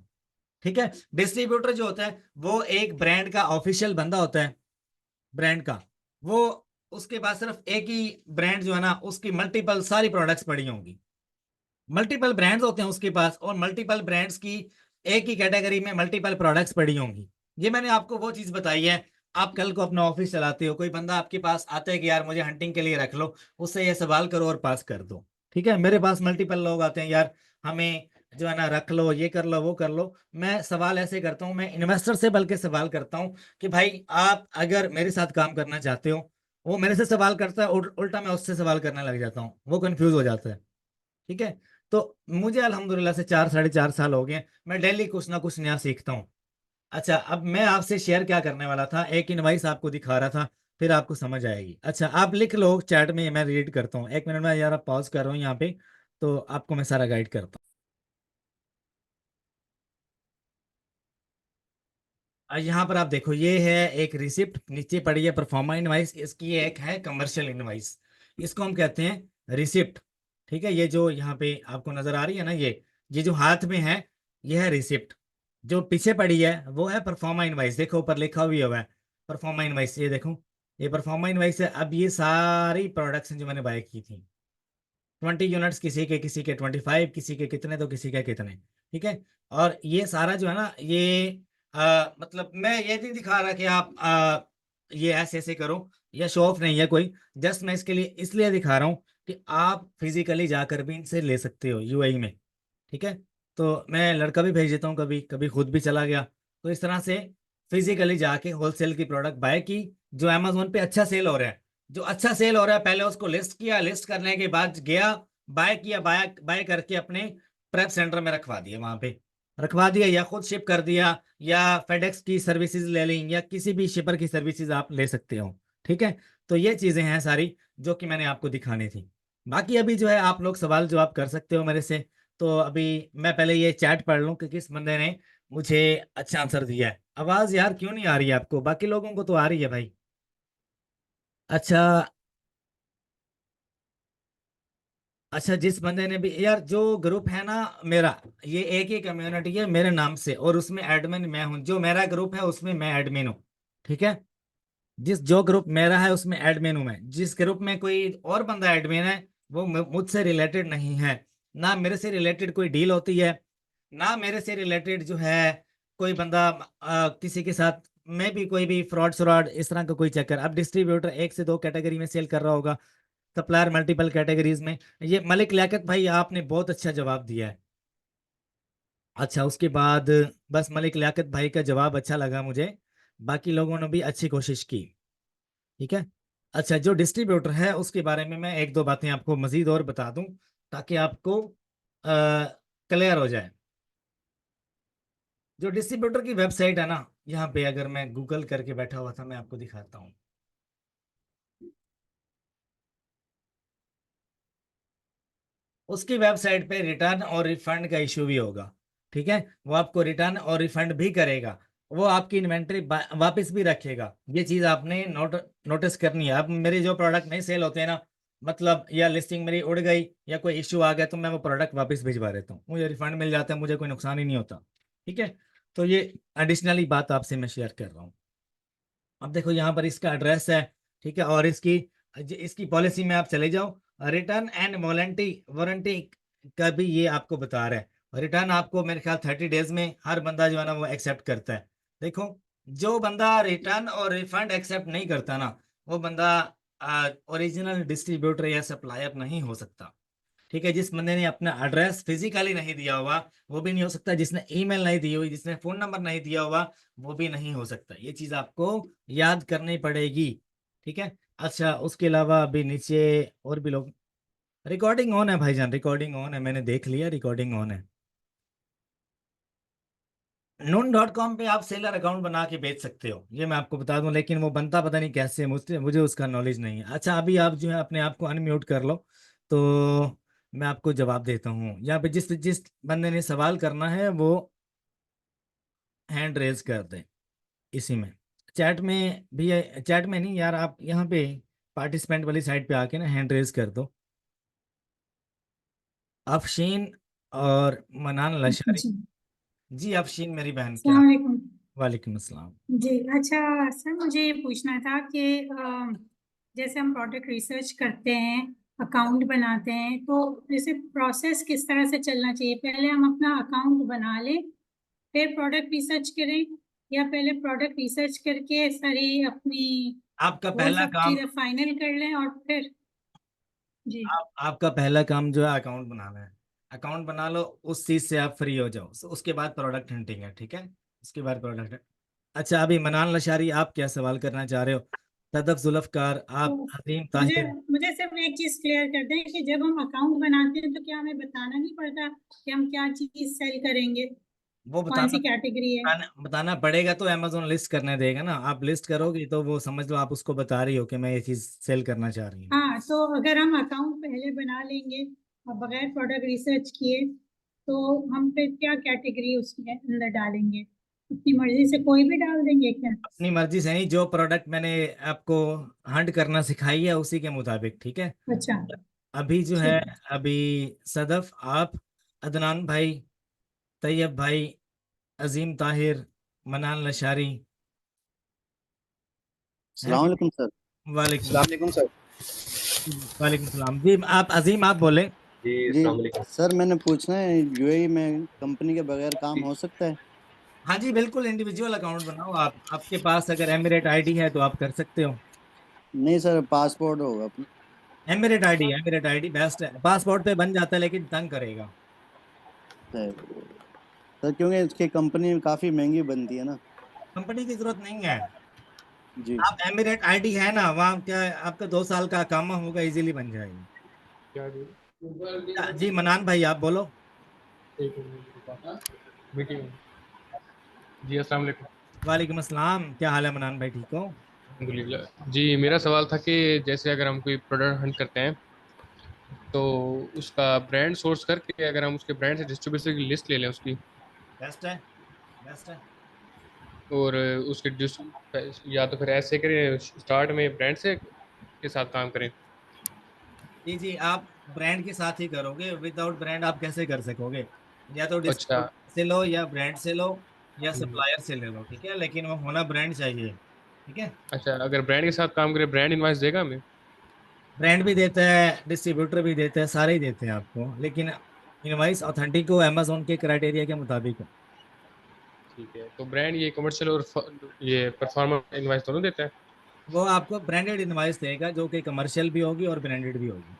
ठीक है। डिस्ट्रीब्यूटर जो होता है वो एक ब्रांड का ऑफिशियल बंदा होता है, ब्रांड का। वो उसके पास सिर्फ एक ही ब्रांड जो है ना, उसकी मल्टीपल सारी प्रोडक्ट्स पड़ी होंगी। मल्टीपल ब्रांड्स होते हैं उसके पास, और मल्टीपल ब्रांड्स की एक ही कैटेगरी में मल्टीपल प्रोडक्ट्स पड़ी होंगी। ये मैंने आपको वो चीज बताई है। आप कल को अपना ऑफिस चलाते हो, कोई बंदा आपके पास आता है कि यार मुझे हंटिंग के लिए रख लो, उससे ये सवाल करो और पास कर दो। ठीक है, मेरे पास मल्टीपल लोग आते हैं, यार हमें जो है ना रख लो, ये कर लो, वो कर लो। मैं सवाल ऐसे करता हूँ, मैं इन्वेस्टर से बल्कि सवाल करता हूँ कि भाई आप अगर मेरे साथ काम करना चाहते हो। वो मेरे से सवाल करता है, उल्टा मैं उससे सवाल करने लग जाता हूँ, वो कंफ्यूज हो जाता है। ठीक है। तो मुझे अल्हम्दुलिल्लाह से 4 साढ़े 4 साल हो गए, मैं डेली कुछ ना कुछ नया सीखता हूँ। अच्छा, अब मैं आपसे शेयर क्या करने वाला था, एक इनवाइस आपको दिखा रहा था, फिर आपको समझ आएगी। अच्छा आप लिख लो चैट में, मैं रीड करता हूँ। 1 मिनट में यार पॉज कर रहा हूँ यहाँ पे, तो आपको मैं सारा गाइड करता हूँ। यहाँ पर आप देखो, ये है एक रिसिप्ट, नीचे पड़ी है परफॉर्मा इनवाइस, इसकी एक है कमर्शियल इनवाइस। इसको हम कहते हैं रिसिप्ट। ठीक है, ये जो यहाँ पे आपको नजर आ रही है ना, ये जो हाथ में है, ये है रिसिप्ट। जो पीछे पड़ी है वो है परफॉर्मा इनवाइस। देखो ऊपर लिखा भी हुआ है परफॉर्मा इनवाइस, ये देखो, ये परफॉर्मा इनवाइस है। अब ये सारी प्रोडक्ट्स जो मैंने बाय की थी, 20 यूनिट्स, किसी के 25, किसी के कितने तो किसी के कितने। ठीक है। और ये सारा जो है ना, ये मतलब मैं ये नहीं दिखा रहा कि आप ये ऐसे ऐसे करो, या शो ऑफ नहीं है कोई। जस्ट मैं इसके लिए इसलिए दिखा रहा हूँ कि आप फिजिकली जाकर भी इनसे ले सकते हो यूएई में। ठीक है। तो मैं लड़का भी भेज देता हूँ, कभी कभी खुद भी चला गया। तो इस तरह से फिजिकली जाके होलसेल की प्रोडक्ट बाय की, जो अमेजोन पे अच्छा सेल हो रहा है। जो अच्छा सेल हो रहा है पहले उसको लिस्ट किया, लिस्ट करने के बाद गया, बाय किया, बाय बाय करके अपने प्रेप सेंटर में रखवा दिया, वहां पे रखवा दिया, या खुद शिप कर दिया, या फेडेक्स की सर्विसेज ले ली, या किसी भी शिपर की सर्विसेज आप ले सकते हो। ठीक है। तो ये चीजें हैं सारी जो कि मैंने आपको दिखानी थी। बाकी अभी जो है आप लोग सवाल जवाब कर सकते हो मेरे से। तो अभी मैं पहले ये चैट पढ़ लूं कि किस बंदे ने मुझे अच्छा आंसर दिया है। आवाज यार क्यों नहीं आ रही है आपको? बाकी लोगों को तो आ रही है भाई। अच्छा। अच्छा, जिस बंदे ने भी यार, जो ग्रुप है ना मेरा, ये एक ही कम्युनिटी है मेरे नाम से, और उसमें एडमिन मैं हूँ। जो मेरा ग्रुप है उसमें मैं एडमिन हूँ। ठीक है। जिस जो ग्रुप मेरा है उसमें एडमिन हूँ मैं। जिस ग्रुप में कोई और बंदा एडमिन है, वो मुझसे रिलेटेड नहीं है। ना मेरे से रिलेटेड कोई डील होती है, ना मेरे से रिलेटेड जो है कोई बंदा किसी के साथ में भी कोई भी फ्रॉड श्रॉड इस तरह का कोई चक्कर। अब डिस्ट्रीब्यूटर 1 से 2 कैटेगरी में सेल कर रहा होगा, सप्लायर मल्टीपल कैटेगरीज में। ये मलिक लियाकत भाई आपने बहुत अच्छा जवाब दिया है। अच्छा उसके बाद, बस मलिक लियाकत भाई का जवाब अच्छा लगा मुझे, बाकी लोगों ने भी अच्छी कोशिश की। ठीक है। अच्छा, जो डिस्ट्रीब्यूटर है उसके बारे में मैं 1 2 बातें आपको मजीद और बता दूं, ताकि आपको क्लियर हो जाए। जो डिस्ट्रीब्यूटर की वेबसाइट है ना, यहाँ पे अगर मैं गूगल करके बैठा हुआ था, मैं आपको दिखाता हूँ। उसकी वेबसाइट पे रिटर्न और रिफंड का इशू भी होगा। ठीक है, वो आपको रिटर्न और रिफंड भी करेगा, वो आपकी इन्वेंट्री वापस भी रखेगा। ये चीज आपने नोटिस करनी है। अब मेरे जो प्रोडक्ट नहीं सेल होते हैं ना, मतलब या लिस्टिंग मेरी उड़ गई या कोई इश्यू आ गया, तो मैं वो प्रोडक्ट वापस भिजवा देता हूँ, मुझे रिफंड मिल जाता है, मुझे कोई नुकसान ही नहीं होता। ठीक है। तो ये एडिशनली बात आपसे मैं शेयर कर रहा हूँ। अब देखो यहाँ पर इसका एड्रेस है। ठीक है, और इसकी इसकी पॉलिसी में आप चले जाओ, रिटर्न एंड वारंटी, वारंटी का भी ये आपको बता रहा है। रिटर्न आपको मेरे ख्याल 30 डेज में हर बंदा जो है ना वो एक्सेप्ट करता है। देखो, जो बंदा रिटर्न और रिफंड एक्सेप्ट नहीं करता ना, वो बंदा ओरिजिनल डिस्ट्रीब्यूटर या सप्लायर नहीं हो सकता। ठीक है, जिस बंदे ने अपना एड्रेस फिजिकली नहीं दिया हुआ, वो भी नहीं हो सकता। जिसने ईमेल नहीं दी हुई, जिसने फोन नंबर नहीं दिया हुआ, वो भी नहीं हो सकता। ये चीज आपको याद करनी पड़ेगी। ठीक है। अच्छा, उसके अलावा अभी नीचे और भी लोग। रिकॉर्डिंग ऑन है भाईजान, रिकॉर्डिंग ऑन है, मैंने देख लिया, रिकॉर्डिंग ऑन है। Noon.com पे आप सेलर अकाउंट बना के बेच सकते हो, ये मैं आपको बता दूं, लेकिन वो बनता पता नहीं कैसे, मुझे मुझे उसका नॉलेज नहीं है। अच्छा, अभी आप जो है अपने आप को अनम्यूट कर लो, तो मैं आपको जवाब देता हूँ। यहाँ पे जिस जिस बंदे ने सवाल करना है वो हैंड रेज कर दे इसी में, चैट में भी। चैट में नहीं यार, आप यहाँ पे पार्टिसिपेंट वाली साइड पे आके ना हैंड रेज कर दो। अफशीन और मनान लशारी। जी। जी अफशीन मेरी बहन, क्या? अस्सलाम वालेकुम। वालेकुम अस्सलाम। जी। अच्छा सर, मुझे ये पूछना था कि जैसे हम प्रोडक्ट रिसर्च करते हैं, अकाउंट बनाते हैं, तो जैसे प्रोसेस किस तरह से चलना चाहिए? पहले हम अपना अकाउंट बना लें, फिर प्रोडक्ट रिसर्च करें, या पहले प्रोडक्ट रिसर्च करके सारी अपनी आपका वो पहला सब काम, चीज़ें फाइनल कर लें और फिर? जी। आपका पहला काम जो है अकाउंट बनाना है। अकाउंट बना लो, उस चीज से आप फ्री हो जाओ, उसके बाद प्रोडक्ट हंटिंग है, ठीक है? उसके बाद प्रोडक्ट है। अच्छा, अभी मनान लशारी, आप क्या सवाल करना चाह रहे हो? सदफ जुल्फकार, तो आप अजीम मुझे ताहिर। मुझे सिर्फ एक चीज़ क्लियर कर दें कि जब हम अकाउंट बनाते हैं तो क्या हमें बताना नहीं पड़ता कि हम क्या चीज़ सेल करेंगे, वो कौन बताना सी कैटेगरी है? बताना पड़ेगा, तो अमेजोन लिस्ट करने देगा ना। आप लिस्ट करोगे तो वो समझ लो आप उसको बता रही हो कि मैं ये चीज सेल करना चाह रही हूँ। हाँ, तो अगर हम अकाउंट पहले बना लेंगे और बगैर प्रोडक्ट रिसर्च किए, तो हम फिर क्या कैटेगरी उसके अंदर डालेंगे? अपनी मर्जी से कोई भी डाल देंगे क्या? अपनी मर्जी से नहीं, जो प्रोडक्ट मैंने आपको हंट करना सिखाई है उसी के मुताबिक, ठीक है? अच्छा। अभी जो है, ठीक। अभी सदफ, आप, अदनान भाई, तैयब भाई, अजीम ताहिर, मनान लशारी है अस्सलाम कि वालेकुम सर। नहीं? वालेकुम। अस्सलाम वालेकुम सर। वालेकुम सलाम जी। आप अजीम, आप बोले। जी जी अस्सलाम वालेकुम। सर, मैंने पूछना है, यूएई में कंपनी के बगैर काम जी हो सकता है? हाँ जी बिल्कुल, इंडिविजुअल अकाउंट बनाओ आप। आपके पास अगर एमिरेट आईडी है तो आप कर सकते हो। नहीं सर, पासपोर्ट होगा अपना। एमिरेट आईडी बेस्ट है, पासपोर्ट पे बन जाता है लेकिन तंग करेगा। सर सर, क्योंकि इसकी कंपनी काफ़ी महंगी बनती है ना। कंपनी की जरूरत नहीं है। जी। आप एमिरेट आईडी है ना, वहाँ क्या है, आपका 2 साल का अकामा होगा, इजीली बन जाएगी। क्या जी? जी मनान भाई, आप बोलो। एक मिनट मीटिंग। जी अस्सलाम वालेकुम। वालेकुम अस्सलाम, क्या हाल है मनान भाई, ठीक हो? अल्हम्दुलिल्लाह जी। मेरा सवाल था कि जैसे अगर हम कोई प्रोडक्ट हंट करते हैं तो उसका ब्रांड सोर्स करके अगर हम उसके ब्रांड से डिस्ट्रीब्यूटर की लिस्ट ले लें उसकी, बेस्ट है, बेस्ट है। और उसके या तो फिर ऐसे करें, स्टार्ट में ब्रांड से के साथ काम करें। जी जी, आप ब्रांड के साथ ही करोगे, विदाउट ब्रांड आप कैसे कर सकोगे? या तो अच्छा। डिस्ट्रीब्यूटर से लो, या ब्रांड से लो, या हम्म। सप्लायर से ले लो, ठीक है, लेकिन वो होना ब्रांड चाहिए, ठीक है? अच्छा, अगर ब्रांड के साथ काम करें, ब्रांड इनवाइस देगा हमें? ब्रांड भी देता है, डिस्ट्रीब्यूटर भी देते हैं, सारे ही देते हैं आपको, लेकिन इनवाइस ऑथेंटिक हो, अमेजोन के क्राइटेरिया के मुताबिक हो। ठीक है, तो ब्रांड ये कमर्शियल और ये परफॉर्मर इनवाइस दोनों देता है? वो आपको ब्रांडेड इनवाइस देगा जो कि कमर्शियल भी होगी और ब्रांडेड भी होगी।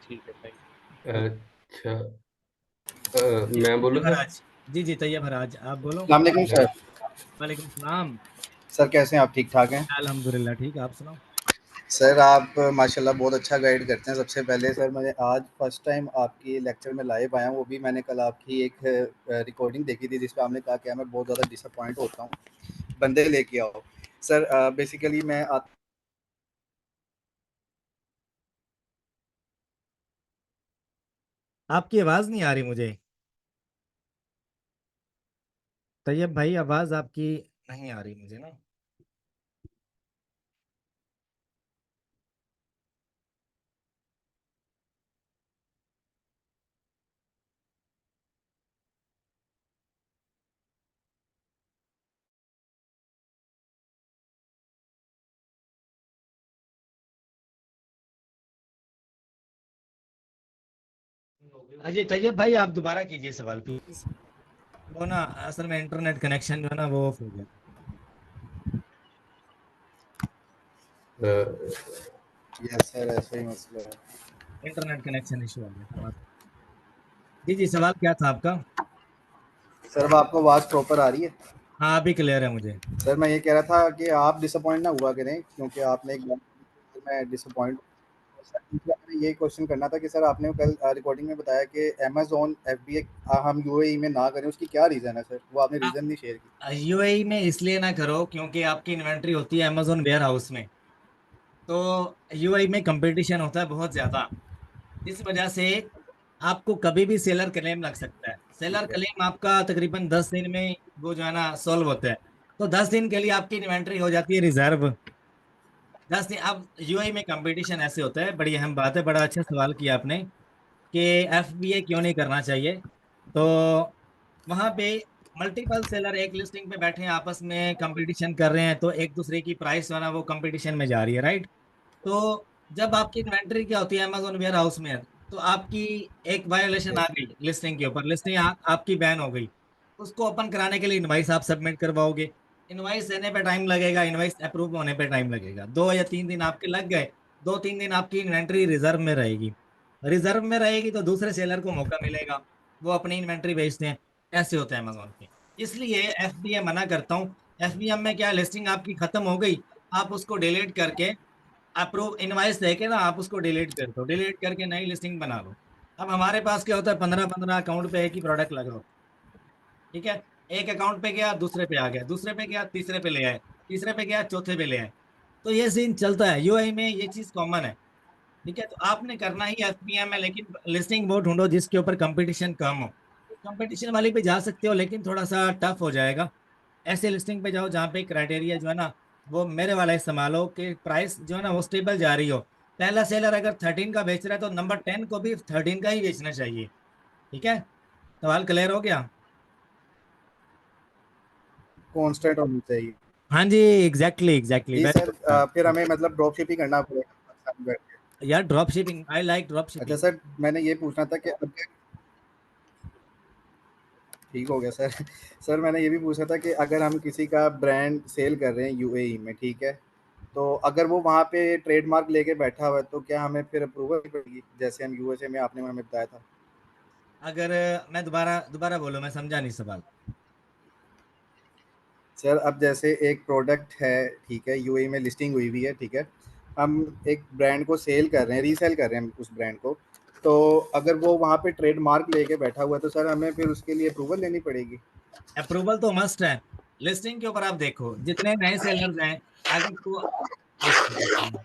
ठीक है, थैंक अच्छा। जी मैं बोलूँ तैयब सर? हराज। जी जी तैयब हराज, आप बोलो। अस्सलाम वालेकुम सर। वालेकुम सलाम। सर कैसे हैं आप? ठीक ठाक हैं? अल्हम्दुलिल्लाह ठीक, आप सुनाओ। सर आप माशाल्लाह बहुत अच्छा गाइड करते हैं। सबसे पहले सर, मैं आज फर्स्ट टाइम आपकी लेक्चर में लाइव आया हूँ, वो भी मैंने कल आपकी एक रिकॉर्डिंग देखी थी जिस पे आपने कहा कि मैं बहुत ज़्यादा डिसअपॉइंट होता हूँ, बंदे लेके आओ। सर बेसिकली मैं आपकी आवाज नहीं आ रही मुझे, तैयब भाई, आवाज आपकी नहीं आ रही मुझे ना। अजय तैयब भाई, आप दोबारा कीजिए सवाल प्लीज। वो ना, असल में इंटरनेट कनेक्शन जो है ना वो ऑफ हो गया। यस सर, ऐसा ही मसला है। इंटरनेट कनेक्शन इशू आ गया था बात। जी जी, सवाल क्या था आपका? सर अब आपको आवाज़ प्रॉपर आ रही है? हाँ अभी क्लियर है मुझे। सर मैं ये कह रहा था कि आप डिसअपॉइंट ना हुआ करें, क्योंकि आपने एक बार मैं डिसअपॉइंट। सर दूसरा मैंने ये क्वेश्चन करना था कि सर आपने कल रिकॉर्डिंग में बताया कि अमेजोन एफबीए हम यूएई में ना करें, उसकी क्या रीज़न है सर? वो आपने रीज़न नहीं शेयर की। यूएई में इसलिए ना करो क्योंकि आपकी इन्वेंट्री होती है अमेजोन वेयर हाउस में, तो यूएई में कंपटीशन होता है बहुत ज्यादा। इस वजह से आपको कभी भी सेलर क्लेम लग सकता है। सेलर ठीक है। क्लेम आपका तकरीबन 10 दिन में वो जो है ना सॉल्व होता है। तो 10 दिन के लिए आपकी इन्वेंट्री हो जाती है रिजर्व। 10 दिन। अब यूएई में कंपटीशन ऐसे होता है, बड़ी अहम बात है, बड़ा अच्छा सवाल किया आपने कि एफबीए क्यों नहीं करना चाहिए। तो वहां पे मल्टीपल सेलर एक लिस्टिंग पे बैठे हैं, आपस में कंपटीशन कर रहे हैं, तो एक दूसरे की प्राइस जो है ना वो कंपटीशन में जा रही है, राइट। तो जब आपकी इन्वेंट्री क्या होती है अमेजोन वेयर हाउस में, तो आपकी एक वायोलेशन आ गई लिस्टिंग के ऊपर, लिस्टिंग आपकी बैन हो गई। उसको ओपन कराने के लिए इनवाइस आप सबमिट करवाओगे। इनवाइस देने पे टाइम लगेगा, इनवाइस अप्रूव होने पे टाइम लगेगा, 2 या 3 दिन आपके लग गए। 2-3 दिन आपकी इन्वेंट्री रिजर्व में रहेगी। रिजर्व में रहेगी तो दूसरे सेलर को मौका मिलेगा, वो अपनी इन्वेंट्री बेचते हैं। ऐसे होता है अमेजोन पे। इसलिए एफबीए मना करता हूँ। एफबीएम में क्या, लिस्टिंग आपकी खत्म हो गई, आप उसको डिलीट करके अप्रूव इनवाइस देके ना आप उसको डिलीट कर दो, डिलीट करके नई लिस्टिंग बना लो। अब हमारे पास क्या होता है, 15-15 अकाउंट पे एक ही प्रोडक्ट लगा होता है। ठीक है। एक अकाउंट पे गया, दूसरे पे आ गया, दूसरे पे गया, तीसरे पे ले आए, तीसरे पे गया, चौथे पे ले आए। तो ये सीन चलता है यूएई में, ये चीज कॉमन है। ठीक है। तो आपने करना ही एफपीएम है, लेकिन लिस्टिंग वो ढूंढो जिसके ऊपर कंपटीशन कम हो। कंपटीशन वाली पे जा सकते हो लेकिन थोड़ा सा टफ हो जाएगा। ऐसे लिस्टिंग पे जाओ जहाँ पे क्राइटेरिया जो है ना वो मेरे वाला इस्तेमाल हो कि प्राइस जो है ना वो स्टेबल जा रही हो। पहला सेलर अगर 13 का बेच रहा है तो नंबर 10 को भी 13 का ही बेचना चाहिए। ठीक है। सवाल क्लियर हो गया। कांस्टेंट होनी चाहिए। हाँ जी, एग्जैक्टली एग्जैक्टली, जी वेरी सर, फिर गुड। हमें मतलब ड्रॉप शिपिंग करना पड़ेगा पाकिस्तान में बैठ के। यार drop shipping, I like drop अच्छा शिपिंग। सर, मैंने ये पूछना था कि ठीक हो गया सर। सर मैंने ये भी पूछा था कि अगर हम किसी का ब्रांड सेल कर रहे हैं यूएई में, ठीक है, तो अगर वो वहाँ पे ट्रेडमार्क लेके बैठा हुआ है तो क्या हमें फिर अप्रूवल पड़ेगी, जैसे हम यूएसए में आपने हमें बताया था? अगर मैं दोबारा दोबारा बोलो, मैं समझा नहीं सवाल। सर अब जैसे एक प्रोडक्ट है, ठीक है, यूएई में लिस्टिंग हुई हुई है, ठीक है, हम एक ब्रांड को सेल कर रहे हैं, रीसेल कर रहे हैं उस ब्रांड को, तो अगर वो वहाँ पे ट्रेडमार्क लेके बैठा हुआ है तो सर हमें फिर उसके लिए अप्रूवल लेनी पड़ेगी? अप्रूवल तो मस्ट है। लिस्टिंग के ऊपर आप देखो जितने नए सेलर्स हैं, अगर तो एक सेकंड,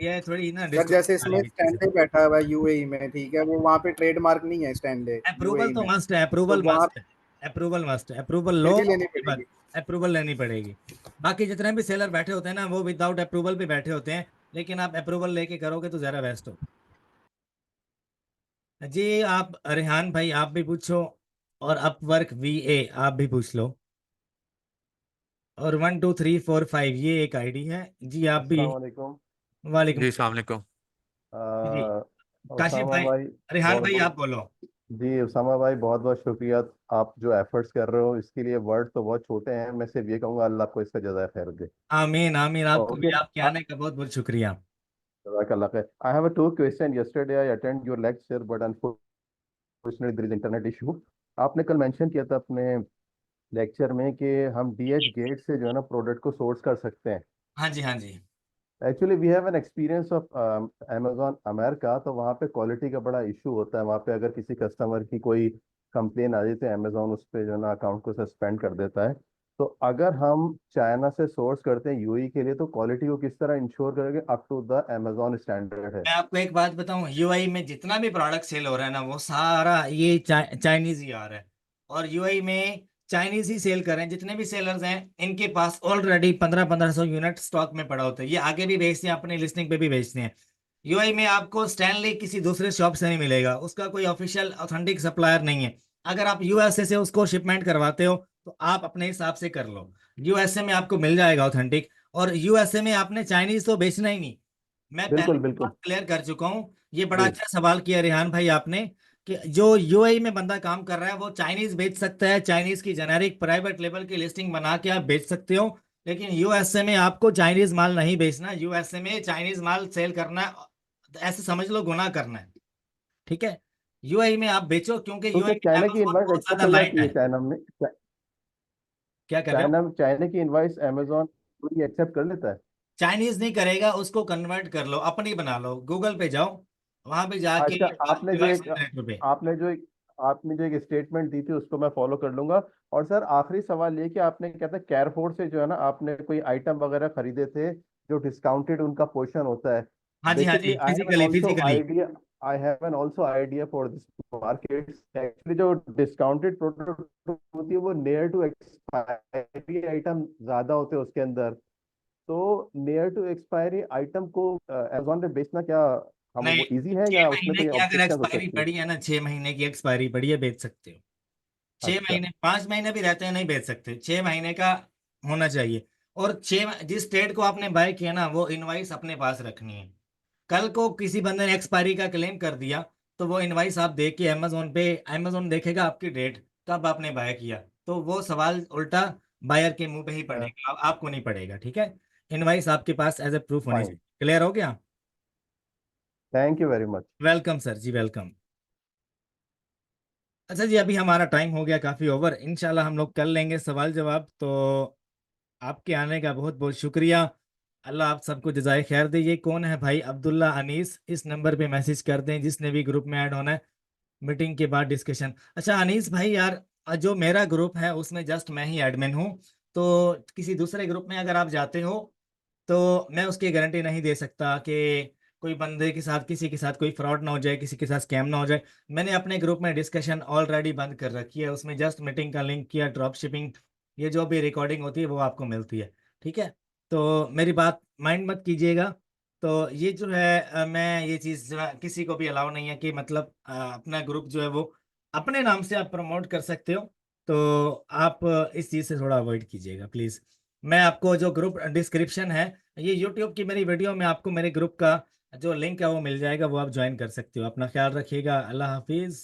ये थोड़ी ना सर जैसे डिस्कशन वाली इसमें भी चीज है। स्टैंडले बैठा हुआ है यूएई में, ठीक है, वो वहाँ पे ट्रेडमार्क नहीं है स्टैंडले अप्रूवल यूएई तो में, मस्ट है, तो अप्रूवल वहाँ मस्ट है। अप्रूवल मस्ट है, अप्रूवल लो फिर भी लेनी उसके बाद पड़ेगी? अप्रूवल लेनी पड़ेगी। बाकी जितने भी सेलर बैठे होते हैं ना वो विदाउट अप्रूवल पे बैठे होते हैं, लेकिन आप अप्रूवल लेके करोगे तो ज्यादा बेस्ट हो। जी आप रेहान भाई आप भी पूछो, और अपवर्क वीए आप भी पूछ लो, और 1 2 3 4 5 ये एक आईडी है। जी आप भी। अस्सलाम वालेकुम। वालेकुम। जी अस्सलाम वालेकुम। जी काशिफ उसामा भाई, भाई, रेहान बहुत भाई बहुत आप बोलो। जी उसामा भाई, बहुत बहुत शुक्रिया। आप जो एफर्ट्स कर रहे हो इसके लिए, वर्ड तो बहुत छोटे हैं, मैं सिर्फ ये कहूँगा अल्लाह आपको इसका जज़ाय खैर दे। आमीन आमीन, आपको भी ओके। आपके आने का बहुत बहुत शुक्रिया। जज़ाकल्लाह खैर। I have a two question. Yesterday I attend your lecture but unfortunately there is internet issue. आपने कल मेंशन किया था अपने लेक्चर में कि हम डीएच गेट से जो है ना प्रोडक्ट को सोर्स कर सकते हैं। हाँ जी हाँ जी। Actually we have an experience of Amazon America, तो वहाँ पे क्वालिटी का बड़ा इशू होता है। वहाँ पे अगर किसी कस्टमर की कोई कंप्लेन आ जाती है, अमेजोन उस पे जो है ना अकाउंट को सस्पेंड कर देता है। तो अगर हम चाइना से सोर्स करते हैं यूई के लिए, तो क्वालिटी को किस तरह इंश्योर करेंगे up to the Amazon standard है? मैं आपको एक बात बताऊं, यूआई में जितना भी प्रोडक्ट सेल हो रहा है ना वो सारा ये चाइनीज ही आ रहा है। और यूआई में चाइनीज ही सेल कर रहे हैं, जितने भी सेलर्स हैं इनके पास ऑलरेडी 1500 यूनिट स्टॉक में पड़ा होता है, ये आगे भी बेचते हैं, अपनी लिस्टिंग पे भी बेचते हैं। यूआई में आपको स्टैनली किसी दूसरे शॉप से नहीं मिलेगा, उसका कोई ऑफिशियल ऑथेंटिक सप्लायर नहीं है। अगर आप यूएसए से उसको शिपमेंट करवाते हो तो आप अपने हिसाब से कर लो, यूएसए में आपको मिल जाएगा ऑथेंटिक। और यूएसए में आपने चाइनीज तो बेचना ही नहीं। मैं पहले बिल्कुल भी बिल्कुल। बात क्लियर कर चुका हूँ। ये बड़ा जी। अच्छा सवाल किया रेहान भाई आपने, कि जो यूएई में बंदा काम कर रहा है वो चाइनीज बेच सकता है, चाइनीज की जेनेरिक प्राइवेट लेवल की लिस्टिंग बना के आप बेच सकते हो। लेकिन यूएसए में आपको चाइनीज माल नहीं बेचना, यूएसए में चाइनीज माल सेल करना ऐसे समझ लो गुनाह करना है। ठीक है। यूएई में आप बेचो क्योंकि तो क्या यूएई में चाइना की अमेज़न इनवर्ट बहुत एक्सपोर्ट ज्यादा हो लाइट जाती है है। चाइना में? क्या कर रहे हो? चाइना की इनवॉइस अमेजोन पूरी एक्सेप्ट कर लेता है? चाइनीज नहीं करेगा, उसको कन्वर्ट कर लो, अपनी बना लो, गूगल पे जाओ, वहां पे जाके अच्छा, डिवाइस पे। आपने जो एक स्टेटमेंट दी थी उसको मैं फॉलो कर लूंगा। और सर आखिरी सवाल ये कि आपने क्या था कैरफोर से जो है ना आपने कोई आइटम वगैरह खरीदे थे जो डिस्काउंटेड उनका पोर्शन होता है। हाँ जी, हाँ जी, basically physically. I have an also idea for this market. Actually जो डिस्काउंटेड प्रोडक्ट होती है वो नियर टू एक्सपायरी आइटम ज्यादा होते हैं उसके अंदर। तो नियर टू एक्सपायरी आइटम को अमेजोन पे बेचना क्या हम नहीं, वो इजी है छह या उसमें महीने कोई की अगर ऑब्जेक्शन हो एक्सपायरी सकती है? पड़ी है ना, 6 महीने की एक्सपायरी पड़ी है, बेच सकते हो। छह अच्छा। महीने 5 महीने भी रहते हैं, नहीं बेच सकते, 6 महीने का होना चाहिए। और जिस स्टेट को आपने बाय किया ना, वो इनवाइस अपने पास रखनी है। कल को किसी बंदे ने एक्सपायरी का क्लेम कर दिया, तो वो इनवाइस आप देख के अमेजोन पे, अमेजोन देखेगा आपकी डेट कब आपने बाय किया, तो वो सवाल उल्टा बायर के मुंह पे ही पड़ेगा, आपको नहीं पड़ेगा, ठीक है? इनवाइस आपके पास एज ए प्रूफ होनी फाइन। चाहिए। क्लियर हो गया? Thank you very much. Welcome sir ji, welcome. अच्छा जी, अभी हमारा टाइम हो गया काफी ओवर, इंशाल्लाह हम लोग कर लेंगे सवाल जवाब। तो आपके आने का बहुत बहुत शुक्रिया। अल्लाह आप सबको जजाय खैर दे। ये कौन है भाई? अब्दुल्ला अनीस। इस नंबर पे मैसेज कर दें जिसने भी ग्रुप में ऐड होना है, मीटिंग के बाद डिस्कशन। अच्छा अनीस भाई यार, जो मेरा ग्रुप है उसमें जस्ट मैं ही एडमिन हूँ, तो किसी दूसरे ग्रुप में अगर आप जाते हो तो मैं उसकी गारंटी नहीं दे सकता कि कोई बंदे के साथ, किसी के साथ कोई फ्रॉड ना हो जाए, किसी के साथ स्कैम ना हो जाए। मैंने अपने ग्रुप में डिस्कशन ऑलरेडी बंद कर रखी है, उसमें जस्ट मीटिंग का लिंक किया, ड्रॉप शिपिंग, ये जो भी रिकॉर्डिंग होती है वो आपको मिलती है, ठीक है? तो मेरी बात माइंड मत कीजिएगा। तो ये जो है मैं ये चीज़ जो है किसी को भी अलाउ नहीं है कि मतलब अपना ग्रुप जो है वो अपने नाम से आप प्रमोट कर सकते हो। तो आप इस चीज़ से थोड़ा अवॉइड कीजिएगा प्लीज़। मैं आपको जो ग्रुप डिस्क्रिप्शन है, ये यूट्यूब की मेरी वीडियो में आपको मेरे ग्रुप का जो लिंक है वो मिल जाएगा, वो आप ज्वाइन कर सकते हो। अपना ख्याल रखिएगा। अल्लाह हाफिज़।